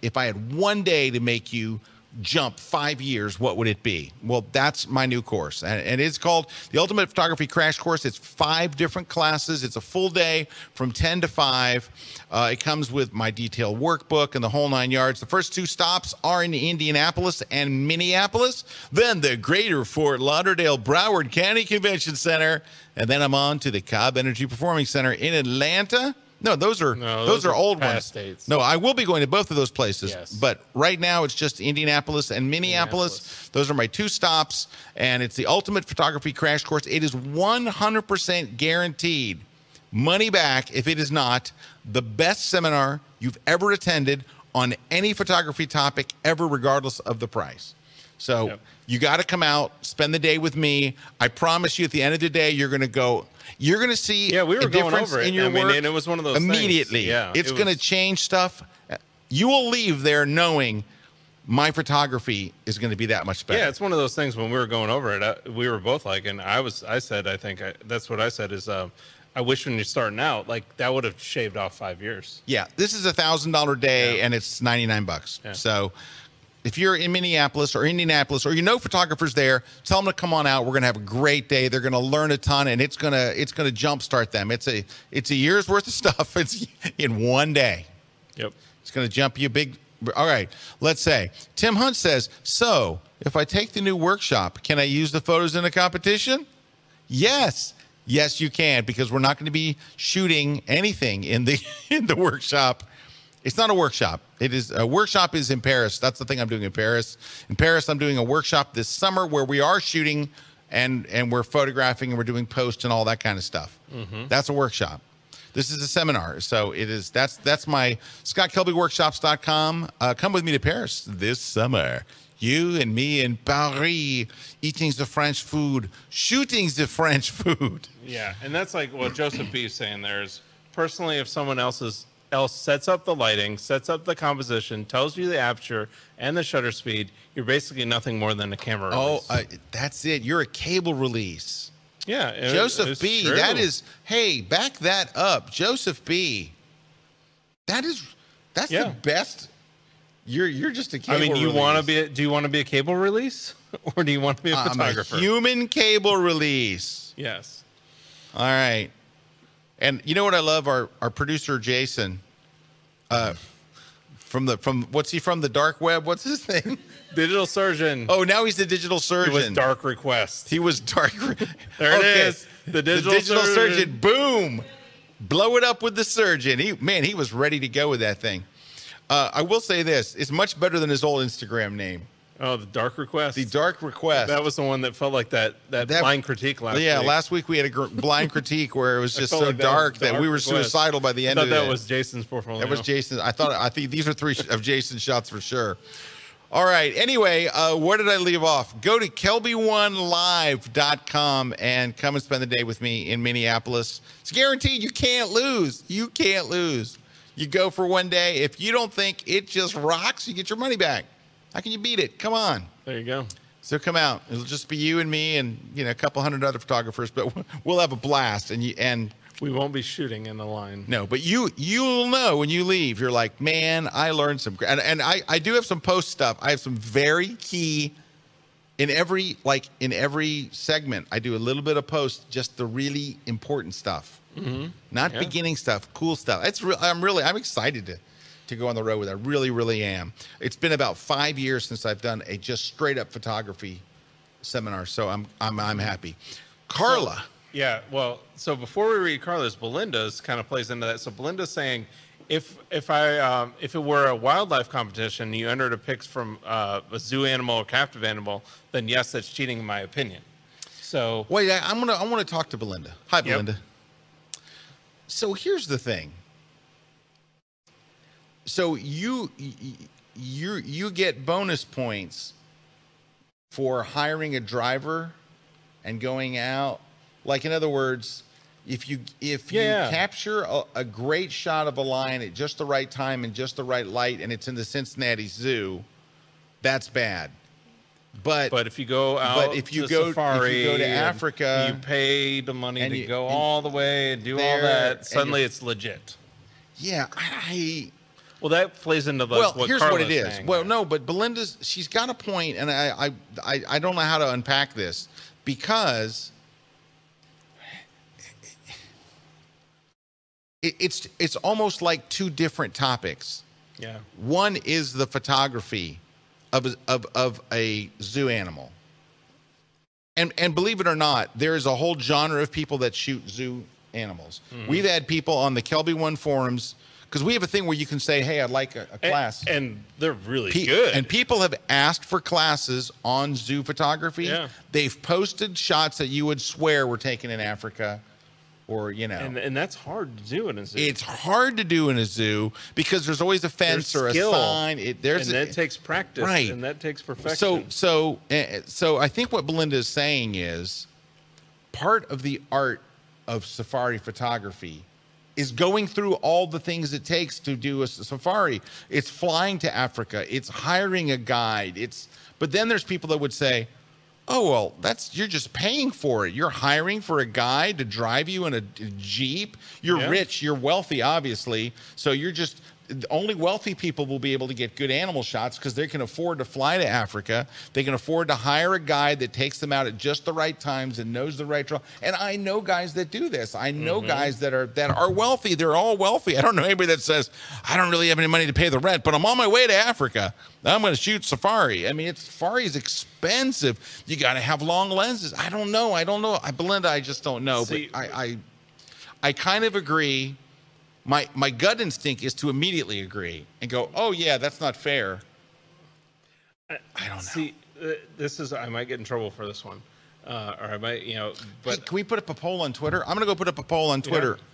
if I had one day to make you jump 5 years, what would it be? Well, that's my new course, and it's called the Ultimate Photography Crash Course. It's 5 different classes. It's a full day from 10 to 5. It comes with my detailed workbook and the whole 9 yards. The first 2 stops are in Indianapolis and Minneapolis, then the Greater Fort Lauderdale Broward County Convention Center, and then I'm on to the Cobb Energy Performing Center in Atlanta. No, those are old ones. States. No, I will be going to both of those places. Yes. But right now it's just Indianapolis and Minneapolis. Those are my 2 stops, and it's the Ultimate Photography Crash Course. It is 100% guaranteed money back if it is not the best seminar you've ever attended on any photography topic ever, regardless of the price. So you got to come out, spend the day with me. I promise you, at the end of the day, you're going to see we were a going difference over it. in your work, and it was one of those immediately. Things. Yeah, it's going to change stuff. You will leave there knowing my photography is going to be that much better. Yeah, it's one of those things. When we were going over it, we were both like, and I said, that's what I said is, I wish when you're starting out, like, that would have shaved off 5 years. Yeah, this is $1,000 day, and it's $99. Yeah. So if you're in Minneapolis or Indianapolis, or photographers there, tell them to come on out. We're going to have a great day. They're going to learn a ton, and it's going to jumpstart them. It's a year's worth of stuff. It's in one day. Yep. It's going to jump you big. All right. Let's say Tim Hunt says, so if I take the new workshop, can I use the photos in the competition? Yes. Yes, you can, because we're not going to be shooting anything in the workshop. It's not a workshop. A workshop is in Paris. That's the thing I'm doing in Paris. In Paris, I'm doing a workshop this summer where we are shooting and we're photographing and we're doing posts and all that kind of stuff. That's a workshop. This is a seminar. So that's my ScottKelbyWorkshops.com. Come with me to Paris this summer. You and me in Paris, eating the French food, shooting the French food. Yeah, and that's like what Joseph B is saying there is, personally, if someone else sets up the lighting, sets up the composition, tells you the aperture and the shutter speed, you're basically nothing more than a camera release. That's it. You're a cable release. Yeah. Joseph B, true. That is, hey, back that up. Joseph B. That's the best. You're just a cable release. Do you want to be a cable release? Or do you want to be a photographer? I'm a human cable release. Yes. All right. And you know what I love? Our producer Jason, from what's he from, the dark web? What's his name? Digital surgeon. Oh, now he's the digital surgeon. He was dark request. He was dark. There it is. The digital surgeon. Boom. Blow it up with the surgeon. He was ready to go with that thing. I will say this: it's much better than his old Instagram name. Oh, the dark request. The dark request. That was the one that felt like that blind critique last week. Yeah, last week we had a blind critique where it was just so dark that we were suicidal by the end of it. That was Jason's portfolio. That was Jason's. I think these are 3 of Jason's shots for sure. All right. Anyway, where did I leave off? Go to KelbyOneLive.com and come and spend the day with me in Minneapolis. It's guaranteed. You can't lose. You can't lose. You go for one day. If you don't think it just rocks, you get your money back. How can you beat it? Come on. There you go. So come out. It'll just be you and me and, you know, a couple hundred other photographers, but we'll have a blast. And we won't be shooting in the line. No, but you'll know when you leave. You're like, man, I learned some. And I do have some post stuff. I have some very key in every segment. I do a little bit of post, just the really important stuff, not beginning stuff, cool stuff. I'm excited to go on the road with it. I really, really am. It's been about 5 years since I've done a just straight up photography seminar, so I'm happy. Carla. Well, so before we read Carla's, Belinda's kind of plays into that. So Belinda's saying, if it were a wildlife competition, you entered a pics from a zoo animal or captive animal, then yes, that's cheating in my opinion. So wait, I want to talk to Belinda. Hi, Belinda. So here's the thing. So you get bonus points for hiring a driver and going out. Like, in other words, if you capture a great shot of a lion at just the right time and just the right light, and it's in the Cincinnati Zoo, that's bad. But if you go out, if you go to Africa, you pay the money to go all the way and do all that. Suddenly, it's legit. Yeah, well, that plays into what here's Carla's what it is. saying. Well, no, but she's got a point, and I don't know how to unpack this, because it's almost like two different topics. Yeah. One is the photography of a zoo animal, and believe it or not, there is a whole genre of people that shoot zoo animals. We've had people on the Kelby One forums, because we have a thing where you can say, hey, I'd like a class. And they're really good. And people have asked for classes on zoo photography. Yeah. They've posted shots that you would swear were taken in Africa, or, you know. And that's hard to do in a zoo. It's hard to do in a zoo because there's always a fence or a sign. That takes practice. Right. And that takes perfection. So I think what Belinda is saying is part of the art of safari photography is going through all the things it takes to do a safari. It's flying to Africa. It's hiring a guide. But then there's people that would say, oh, well, you're just paying for it. You're hiring for a guide to drive you in a Jeep. You're rich. You're wealthy, obviously. So only wealthy people will be able to get good animal shots because they can afford to fly to Africa. They can afford to hire a guide that takes them out at just the right times and knows the right draw. And I know guys that do this. I know guys that are wealthy. They're all wealthy. I don't know anybody that says, I don't really have any money to pay the rent, but I'm on my way to Africa. I'm going to shoot safari. I mean, safari is expensive. You got to have long lenses. I don't know. Belinda, I just don't know. See, but I kind of agree. My gut instinct is to immediately agree and go, oh, yeah, that's not fair. I don't know. See, I might get in trouble for this one. Or I might, but. Hey, can we put up a poll on Twitter? I'm going to go put up a poll on Twitter. Yeah.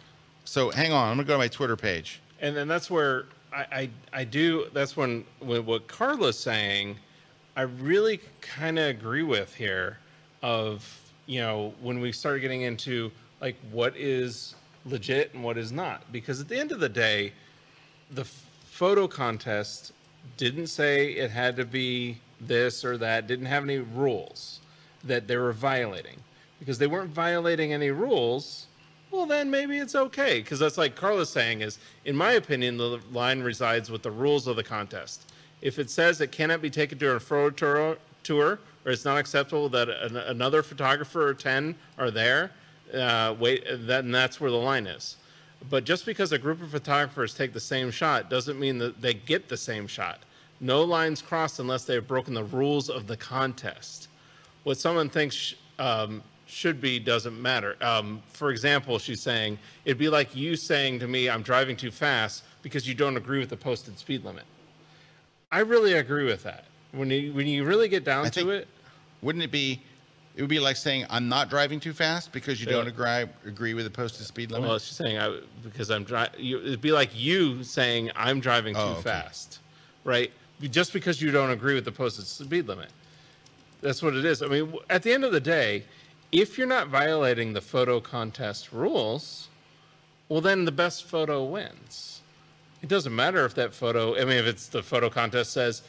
So hang on. I'm going to go to my Twitter page. And then that's where I do. That's when what Carla's saying, I really kind of agree with here of, when we start getting into like what is legit and what is not, because at the end of the day, the photo contest didn't say it had to be this or that, didn't have any rules that they were violating. Because they weren't violating any rules, well, then maybe it's okay. Because that's like Carla's saying is, in my opinion, the line resides with the rules of the contest. If it says it cannot be taken to a photo tour, or it's not acceptable that another photographer or 10 are there, then that's where the line is. But just because a group of photographers take the same shot doesn't mean that they get the same shot. No lines crossed unless they have broken the rules of the contest. What someone thinks should be doesn't matter. For example, she's saying, it'd be like you saying to me, I'm driving too fast because you don't agree with the posted speed limit. I really agree with that. When you really get down to it. Wouldn't it be... It would be like saying, I'm not driving too fast because you don't agree with the posted speed limit? Well, she's saying, because I'm driving. It'd be like you saying, I'm driving too fast, right? Just because you don't agree with the posted speed limit. That's what it is. I mean, at the end of the day, if you're not violating the photo contest rules, well, then the best photo wins. It doesn't matter if that photo, I mean, if it's the photo contest says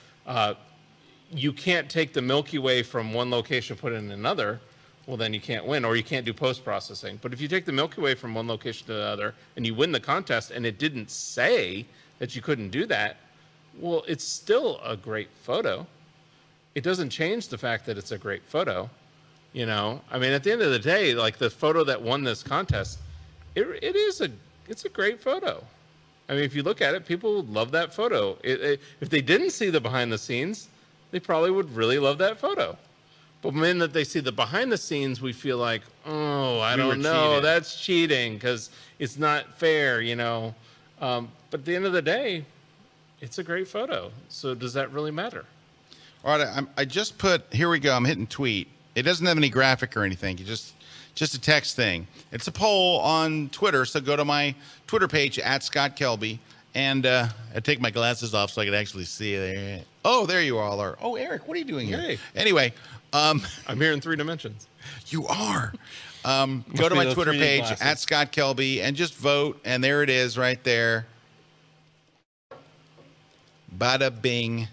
you can't take the Milky Way from one location and put it in another, well, then you can't win, or you can't do post-processing. But if you take the Milky Way from one location to another and you win the contest and it didn't say that you couldn't do that, well, it's still a great photo. It doesn't change the fact that it's a great photo. You know, I mean, at the end of the day, like the photo that won this contest, it's a great photo. I mean, if you look at it, people love that photo. If they didn't see the behind the scenes, they probably would really love that photo. But when that they see the behind the scenes, we feel like, oh, I don't know, that's cheating because it's not fair, you know. But at the end of the day, it's a great photo. So does that really matter? All right, I just put, here we go, I'm hitting tweet. It doesn't have any graphic or anything. You just a text thing. It's a poll on Twitter, so go to my Twitter page at Scott Kelby, and I take my glasses off so I can actually see there. Oh, there you all are. Oh, Eric, what are you doing here? Hey. Anyway. I'm here in 3 dimensions. You are. Go to my Twitter page at Scott Kelby and just vote, and there it is right there. Bada bing.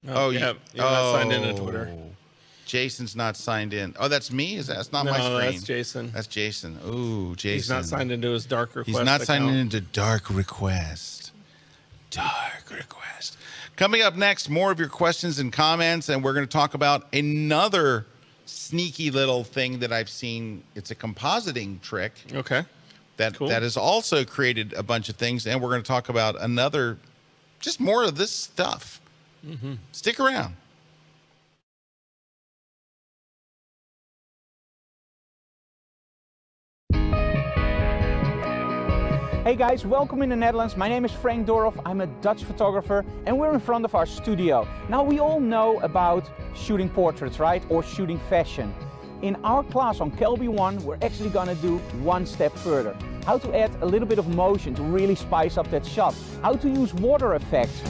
Oh, yeah. You're not signed in to Twitter. Jason's not signed in. Oh, that's me? That's not my screen. No, that's Jason. That's Jason. Ooh, Jason. He's not signed into his dark request. He's not signed account. into dark request. Dark request. Coming up next, more of your questions and comments, and we're going to talk about another sneaky little thing that I've seen. It's a compositing trick. Okay. That has also created a bunch of things, and we're going to talk about another, just more of this stuff. Mm-hmm. Stick around. Hey guys, welcome in the Netherlands. My name is Frank Dorff. I'm a Dutch photographer and we're in front of our studio. Now we all know about shooting portraits, right? Or shooting fashion. In our class on Kelby 1, we're actually gonna do one step further. How to add a little bit of motion to really spice up that shot. How to use water effects.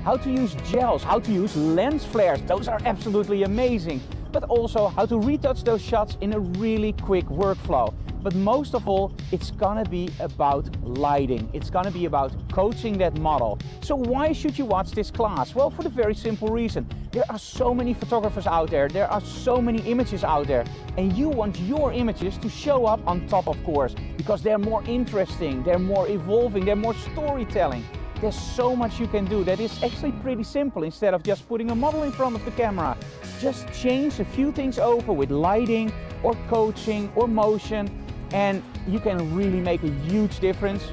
How to use gels, how to use lens flares. Those are absolutely amazing. But also how to retouch those shots in a really quick workflow. But most of all, it's gonna be about lighting. It's gonna be about coaching that model. So why should you watch this class? Well, for the very simple reason. There are so many photographers out there. There are so many images out there. And you want your images to show up on top, of course, because they're more interesting, they're more evolving, they're more storytelling. There's so much you can do that is actually pretty simple. Instead of just putting a model in front of the camera, just change a few things over with lighting or coaching or motion, and you can really make a huge difference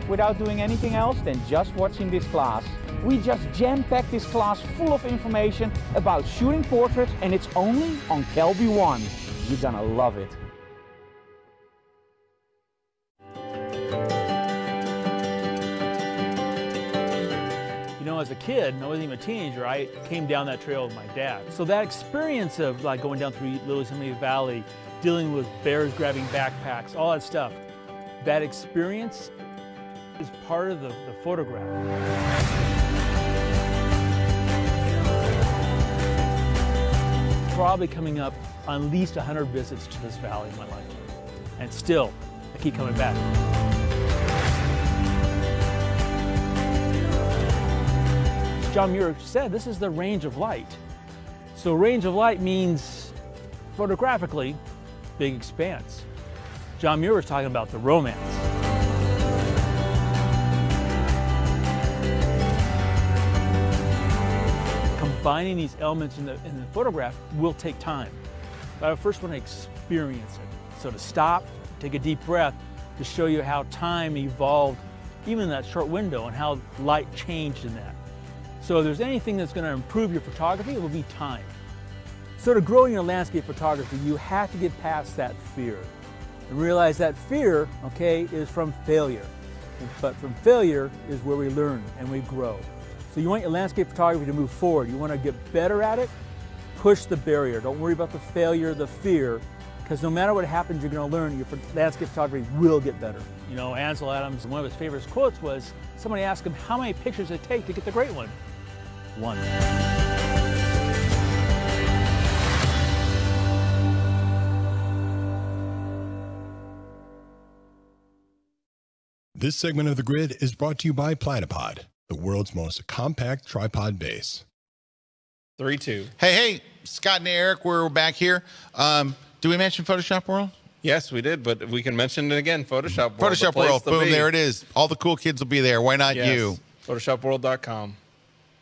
without doing anything else than just watching this class. We just jam-packed this class full of information about shooting portraits, and it's only on Kelby 1. You're gonna love it. You know, as a kid, and I wasn't even a teenager, I came down that trail with my dad. So that experience of like going down through Yosemite Valley, dealing with bears grabbing backpacks, all that stuff, that experience is part of the photograph. Probably coming up on at least 100 visits to this valley in my life. And still, I keep coming back. John Muir said this is the range of light. So range of light means, photographically, big expanse. John Muir was talking about the romance. Combining these elements in the photograph will take time. But I first want to experience it. So to stop, take a deep breath, to show you how time evolved, even in that short window, and how light changed in that. So if there's anything that's going to improve your photography, it will be time. So to grow in your landscape photography, you have to get past that fear. And realize that fear, okay, is from failure. But from failure is where we learn and we grow. So you want your landscape photography to move forward. You want to get better at it, push the barrier. Don't worry about the failure, the fear, because no matter what happens, you're going to learn. Your landscape photography will get better. You know, Ansel Adams, one of his favorite quotes was, somebody asked him how many pictures it take to get the great one. One. This segment of The Grid is brought to you by Platypod, the world's most compact tripod base. 3-2. Hey, Scott and Eric, we're back here. Do we mention Photoshop World? Yes, we did, but we can mention it again. Photoshop World. Photoshop World. Boom, there it is. All the cool kids will be there. Why not you? PhotoshopWorld.com.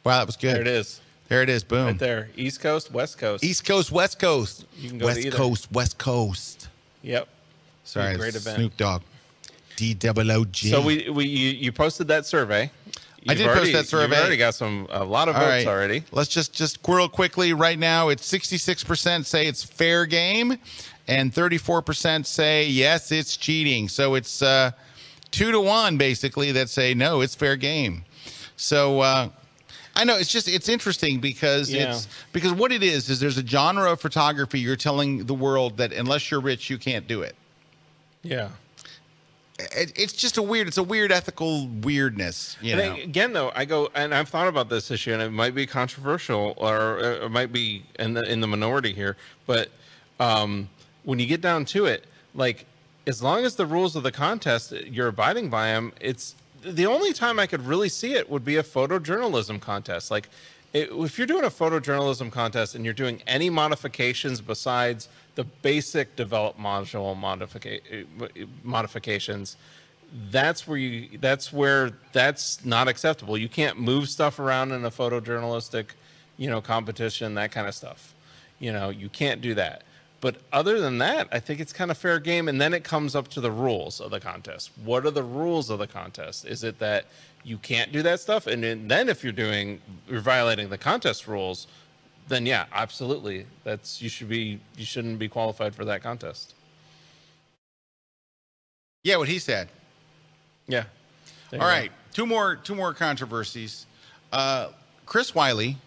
Wow, that was good. There it is. There it is. Boom. Right there. East Coast, West Coast. East Coast, West Coast. You can go West to either. Coast, West Coast. Yep. Sorry, great event. Snoop Dogg. D-double-O-G. So you posted that survey. I did post that survey. You've already got a lot of votes already. Let's just squirrel quickly. Right now, it's 66% say it's fair game, and 34% say yes, it's cheating. So it's 2-1 basically that say no, it's fair game. So I know it's interesting because because what it is there's a genre of photography you're telling the world that unless you're rich, you can't do it. Yeah. It's just a weird ethical weirdness, you know. Again, though, I go and I've thought about this issue, and it might be controversial, or it might be in the minority here. But when you get down to it, like as long as the rules of the contest you're abiding by them, it's the only time I could really see it would be a photojournalism contest. Like if you're doing a photojournalism contest and you're doing any modifications besides the basic develop module modifications, that's not acceptable. You can't move stuff around in a photojournalistic, competition, that kind of stuff. You can't do that. But other than that, I think it's kind of fair game. And then it comes up to the rules of the contest. What are the rules of the contest? Is it that you can't do that stuff? And then if you're violating the contest rules, then yeah, absolutely. You shouldn't be qualified for that contest. Yeah, what he said. Yeah. All right, two more controversies. Chris Wiley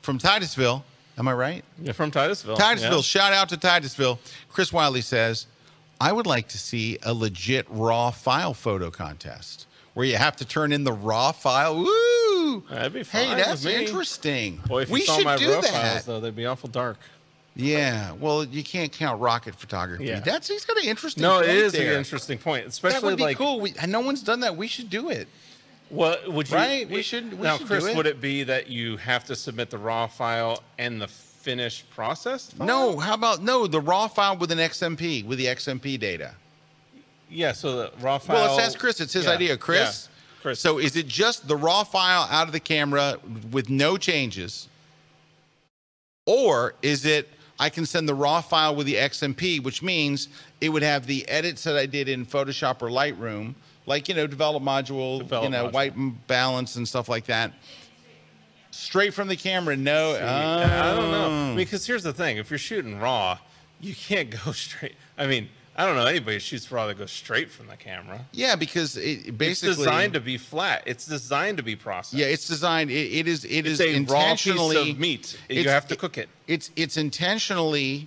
from Titusville. Am I right? Yeah, from Titusville. Titusville. Yeah. Shout out to Titusville. Chris Wiley says, I would like to see a legit raw file photo contest where you have to turn in the raw file. Woo! That'd be fine. Hey, that's interesting. Boy, if we you saw should my do raw that. files, though, they'd be awful dark. Yeah, well, you can't count rocket photography. Yeah. He's got an interesting point. No, it is an interesting point. Especially that would be cool. No one's done that. We should do it. Well, would you? Right? We should. Now, should Chris, do it. would it be that you have to submit the raw file and the finished processed file? No. How about the raw file with an XMP, with the XMP data? Yeah. So the raw file. Well, let's ask Chris. It's his idea, Chris. Yeah. Chris. So is it just the raw file out of the camera with no changes, or is it I can send the raw file with the XMP, which means it would have the edits that I did in Photoshop or Lightroom, like, develop module, white balance and stuff like that. Straight from the camera, no. I don't know. Because here's the thing. If you're shooting raw, you can't go straight. I mean, I don't know anybody who shoots raw that goes straight from the camera. Yeah, because it's designed to be flat. It's designed to be processed. Yeah, it's designed. It is a intentionally raw piece of meat. You have to cook it. It's intentionally.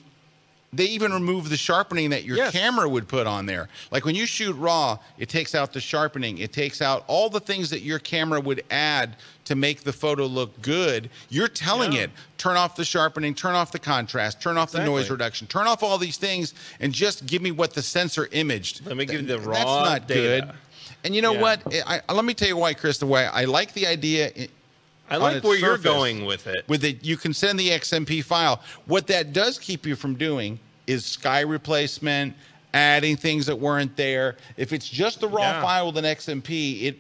They even remove the sharpening that your camera would put on there. Like when you shoot raw, it takes out the sharpening. It takes out all the things that your camera would add to make the photo look good. You're telling it, turn off the sharpening, turn off the contrast, turn off the noise reduction, turn off all these things, and just give me what the sensor imaged. Let me give you the raw That's not data. good. And you know what? Let me tell you why, Chris, the way I like the idea. I like where you're going with it. You can send the XMP file. What that does keep you from doing is sky replacement, adding things that weren't there. If it's just the raw file with an XMP,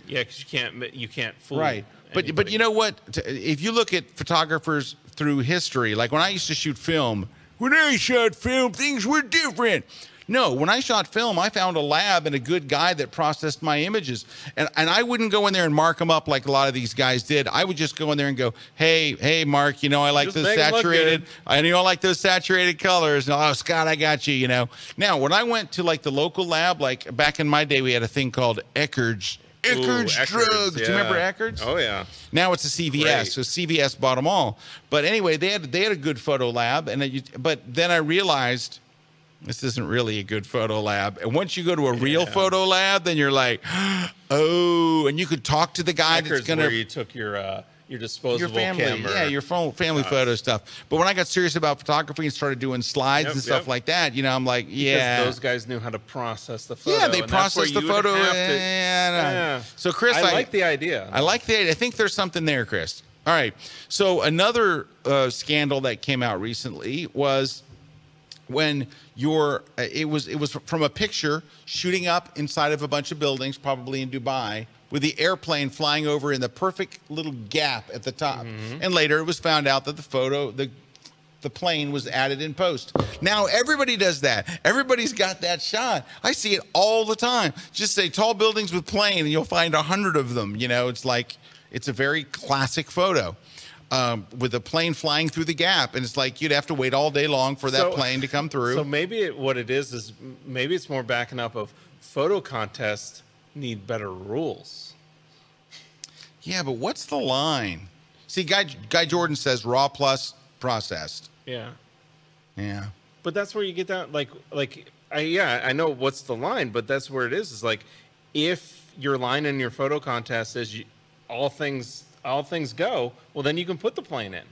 because you can't fool right. anybody. But you know what? If you look at photographers through history, like when I used to shoot film, when I shot film, things were different. No, when I shot film, I found a lab and a good guy that processed my images. And I wouldn't go in there and mark them up like a lot of these guys did. I would just go in there and go, hey, Mark, I like those saturated. I like those saturated colors. Oh, Scott, I got you, Now, when I went to like the local lab, like back in my day, we had a thing called Eckerd's drugs. Yeah. Do you remember Eckerd's? Oh, yeah. Now it's a CVS. Great. So CVS bought them all. But anyway, they had a good photo lab. But then I realized this isn't really a good photo lab. And once you go to a real photo lab, then you're like, oh, and you could talk to the guy that's going to. Where you took your disposable family, camera. your family photo stuff. But when I got serious about photography and started doing slides and stuff like that, you know, I'm like, because those guys knew how to process the photo. Yeah, they process the photo. So, Chris, I like the idea. I like the idea. I think there's something there, Chris. All right. So another scandal that came out recently was when it was from a picture shooting up inside of a bunch of buildings, probably in Dubai, with the airplane flying over in the perfect little gap at the top. And later it was found out that the plane was added in post. Now everybody does that. Everybody's got that shot. I see it all the time. Just say tall buildings with plane and you'll find 100 of them. You know, it's like, it's a very classic photo. With a plane flying through the gap, and it's like you'd have to wait all day long for that plane to come through. So maybe what it is maybe it's more backing up of photo contests need better rules. Yeah, but what's the line? See, Guy Jordan says raw plus processed. Yeah. But that's where you get that, I know what's the line, but that's where it is. Is like, if your line in your photo contest is all things go, well, then you can put the plane in.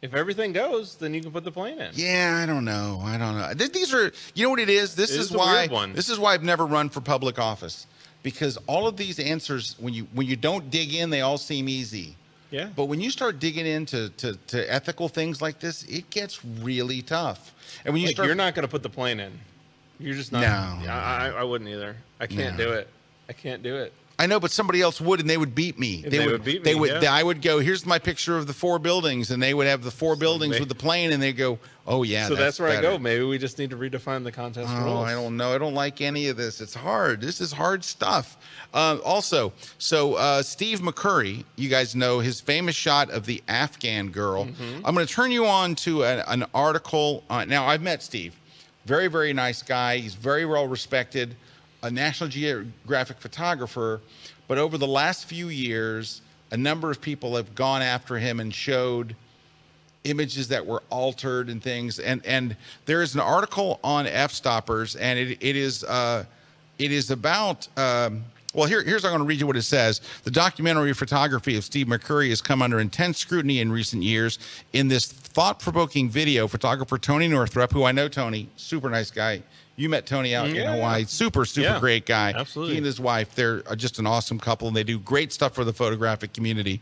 If everything goes, then you can put the plane in. Yeah, I don't know. These are, you know what it is? This is why I've never run for public office, because all of these answers, when you don't dig in, they all seem easy. Yeah. But when you start digging into to ethical things like this, it gets really tough. And when you're not going to put the plane in. You're just not. No. I wouldn't either. I can't do it. I can't do it. I know, but somebody else would, and they would beat me. They would beat me. I would go, here's my picture of the 4 buildings, and they would have the 4 buildings with the plane, and they go, oh yeah. So that's where better. I go. Maybe we just need to redefine the contest rules. I don't know. I don't like any of this. It's hard. This is hard stuff. Also, Steve McCurry, you guys know his famous shot of the Afghan girl. I'm going to turn you on to an article. Now, I've met Steve. Very, very nice guy. He's very well respected. A National Geographic photographer, but over the last few years, a number of people have gone after him and showed images that were altered and things. And there is an article on F-Stoppers, and it is about. Well, here's I'm going to read you what it says. The documentary photography of Steve McCurry has come under intense scrutiny in recent years. In this thought-provoking video, photographer Tony Northrup, who I know Tony, super nice guy. You met Tony out in Hawaii. Super great guy. Absolutely. He and his wife, they're just an awesome couple, and they do great stuff for the photographic community.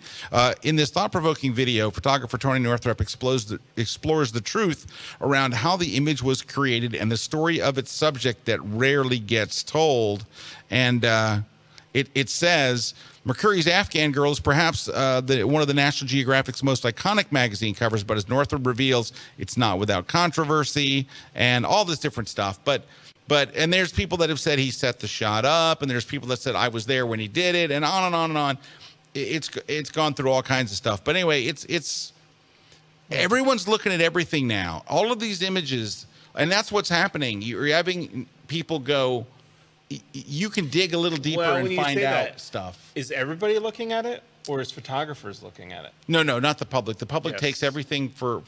In this thought-provoking video, photographer Tony Northrup explores the truth around how the image was created and the story of its subject that rarely gets told. And it says, McCurry's Afghan Girl is perhaps one of the National Geographic's most iconic magazine covers, but as Northrop reveals, it's not without controversy and all this different stuff. But there's people that have said he set the shot up, and there's people that said I was there when he did it, and on and on and on. It's gone through all kinds of stuff. But anyway, it's everyone's looking at everything now. All of these images, and that's what's happening. You're having people go, you can dig a little deeper and find out stuff. Is everybody looking at it, or is photographers looking at it? No, not the public. The public takes everything for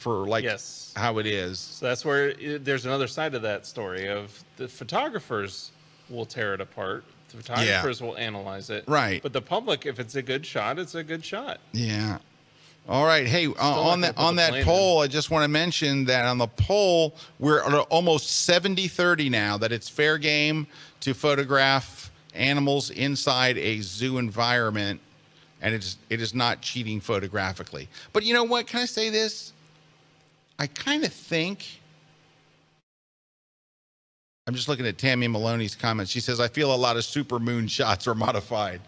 how it is. So that's where there's another side of that story of the photographers will tear it apart. The photographers will analyze it. Right. But the public, if it's a good shot, it's a good shot. Yeah. All right. Hey, on that poll, I just want to mention that on the poll, we're at almost 70-30 now, that it's fair game to photograph animals inside a zoo environment, and it is not cheating photographically. But you know what? Can I say this? I kind of think, I'm just looking at Tammy Maloney's comments. She says, I feel a lot of super moon shots are modified.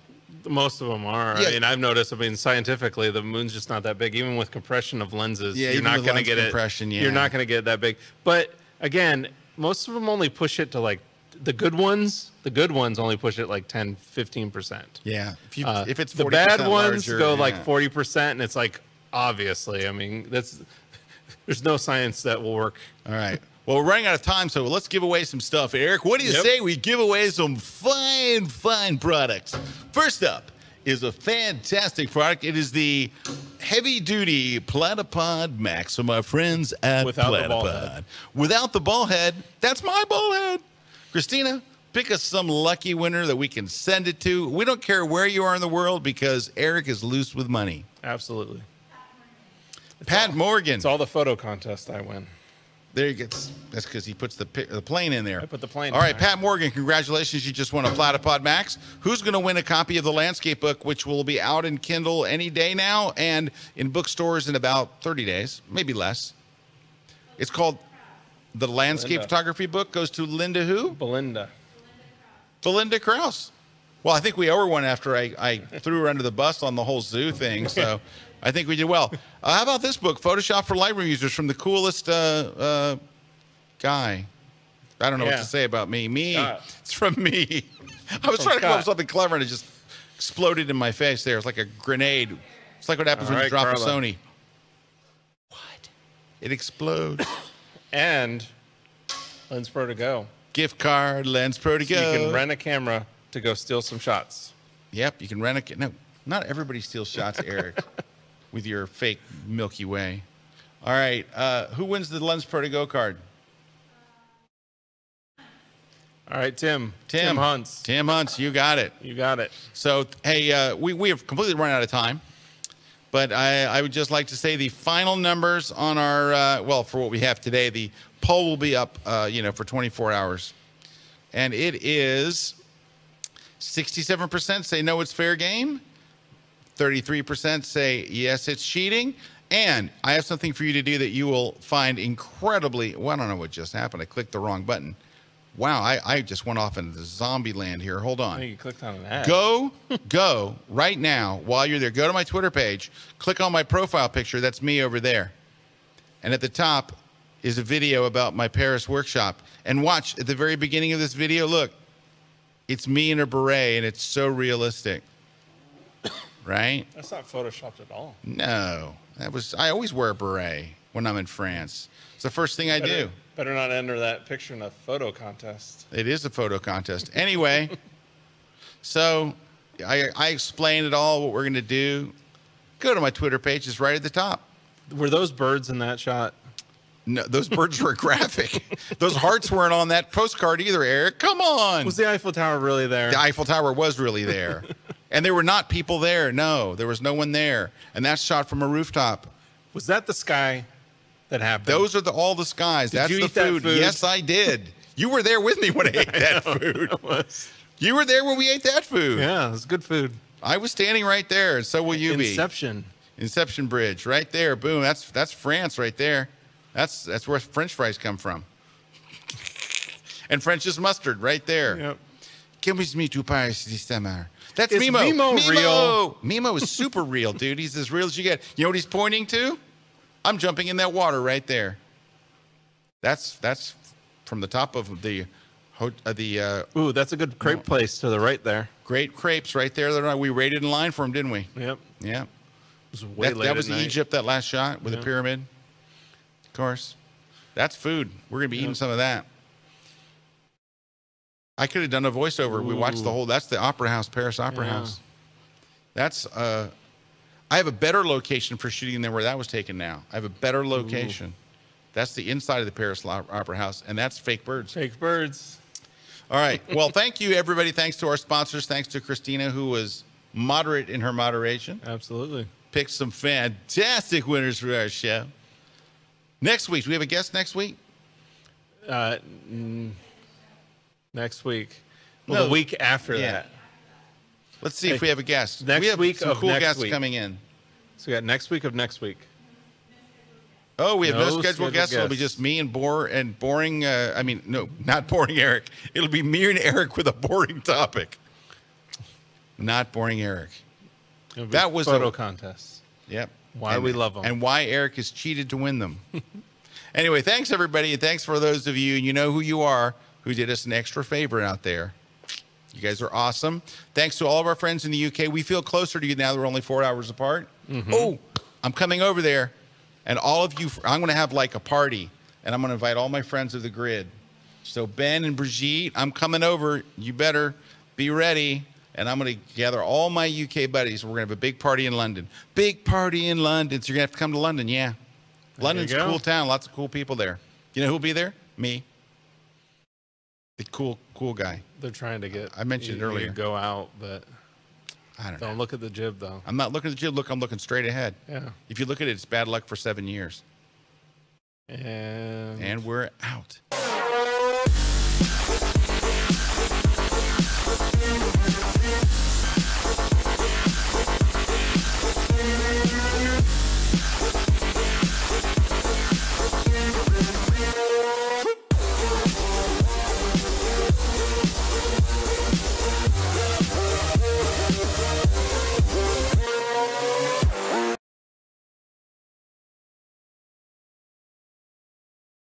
Most of them are. Yeah. I mean, I've noticed, scientifically, the moon's just not that big. Even with compression of lenses, you're not going to get it. You're not going to get it that big. But again, most of them only push it to like the good ones. The good ones only push it like 10, 15%. Yeah. If it's 40% the bad ones larger, go like 40%, and it's like, obviously, I mean, there's no science that will work. All right. Well, we're running out of time, so let's give away some stuff. Eric, what do you say we give away some fine products? First up is a fantastic product. It is the heavy-duty Platypod Max from our friends at Without Platypod. the ball head. Without the ball head. That's my ball head. Christina, Pick us some lucky winner that we can send it to. We don't care where you are in the world because Erik is loose with money. Absolutely. Pat Morgan. It's all the photo contest I win. There you go. That's because he puts the plane in there. I put the plane All right, in there. Pat Morgan, congratulations. You just won a Platypod Max. Who's going to win a copy of the Landscape book, which will be out in Kindle any day now and in bookstores in about 30 days, maybe less? It's called The Landscape Photography Book. Goes to Linda who? Belinda Krause. Well, I think we owe her one after I threw her under the bus on the whole zoo thing, so I think we did well. How about this book, Photoshop for Lightroom Users, from the coolest guy. I don't know what to say about me. It's from me. I was trying to come up with something clever, and it just exploded in my face there. It's like a grenade. It's like what happens when you drop a Sony. What? It explodes. And Lens Pro to go. Gift card, Lens Pro to go. You can rent a camera to go steal some shots. Yep, you can rent a... No, not everybody steals shots, Erik, with your fake Milky Way. All right, who wins the Lens Pro to go card? All right, Tim Hunts. Tim Hunts, you got it. You got it. So, hey, we have completely run out of time, but I would just like to say the final numbers on our, well, for what we have today, the poll will be up, for 24 hours. And it is 67% say no, it's fair game. 33% say yes, it's cheating. And I have something for you to do that you will find incredibly, well, I don't know what just happened. I clicked the wrong button. Wow, I just went off into zombie land here. Hold on. I think you clicked on an ad. Go right now while you're there. Go to my Twitter page. Click on my profile picture. That's me over there. And at the top is a video about my Paris workshop. And watch, at the very beginning of this video, look. It's me in a beret, and it's so realistic. Right? That's not photoshopped at all. No. I always wear a beret when I'm in France. It's the first thing I do. Better not enter that picture in a photo contest. It is a photo contest. Anyway, so I explained it all, what we're going to do. Go to my Twitter page. It's right at the top. Were those birds in that shot? No, those birds were graphic. Those hearts weren't on that postcard either, Erik. Come on. Was the Eiffel Tower really there? The Eiffel Tower was really there. And there were not people there. No, there was no one there. And that's shot from a rooftop. Was that the sky that happened? Those are all the skies. That's the food. Yes, I did. You were there with me when I ate that food. You were there when we ate that food. Yeah, it was good food. I was standing right there, and so will you be. Inception Bridge, right there. Boom. That's France right there. That's where French fries come from. And French's mustard right there. Yep. Come with me to Paris this summer. That's Is Mimo. Mimo real? Mimo is super real, dude. He's as real as you get. You know what he's pointing to? I'm jumping in that water right there. That's from the top of the ooh, that's a good crepe place to the right there. Great crepes right there. We waited in line for them, didn't we? Yep. Yeah. It was way late that was at night. Egypt, that last shot with the pyramid. Of course. That's food. We're going to be eating some of that. I could have done a voiceover. Ooh. We watched the whole, that's the Opera House, Paris Opera House. That's, I have a better location for shooting than where that was taken now. I have a better location. Ooh. That's the inside of the Paris Opera House, and that's fake birds. Fake birds. All right. Well, thank you, everybody. Thanks to our sponsors. Thanks to Christina, who was moderate in her moderation. Absolutely. Picked some fantastic winners for our show. Next week, do we have a guest next week? Next week. Well, the week after that. Let's see if we have a guest. Next we have week some of cool next guests week. coming in. So we got next week of next week. Oh, we have no scheduled guests. It'll be just me and boring. No, not boring Erik. It'll be me and Erik with a boring topic. Not boring Erik. That was photo contests. Yep. Why we love them. And why Erik has cheated to win them. Anyway, thanks, everybody. And thanks for those of you, and you know who you are, who did us an extra favor out there. You guys are awesome. Thanks to all of our friends in the UK. We feel closer to you now that we're only 4 hours apart. Mm-hmm. Oh, I'm coming over there. And all of you, I'm going to have like a party. And I'm going to invite all my friends of the grid. So Ben and Brigitte, I'm coming over. You better be ready. And I'm going to gather all my UK buddies. We're going to have a big party in London. Big party in London. So you're going to have to come to London, yeah. London's a cool town. Lots of cool people there. You know who'll be there? Me. The cool cool guy. They're trying to get. I mentioned you earlier. to go out, but I don't know. Don't look at the jib though. I'm not looking at the jib. Look, I'm looking straight ahead. Yeah. If you look at it, it's bad luck for 7 years. And we're out.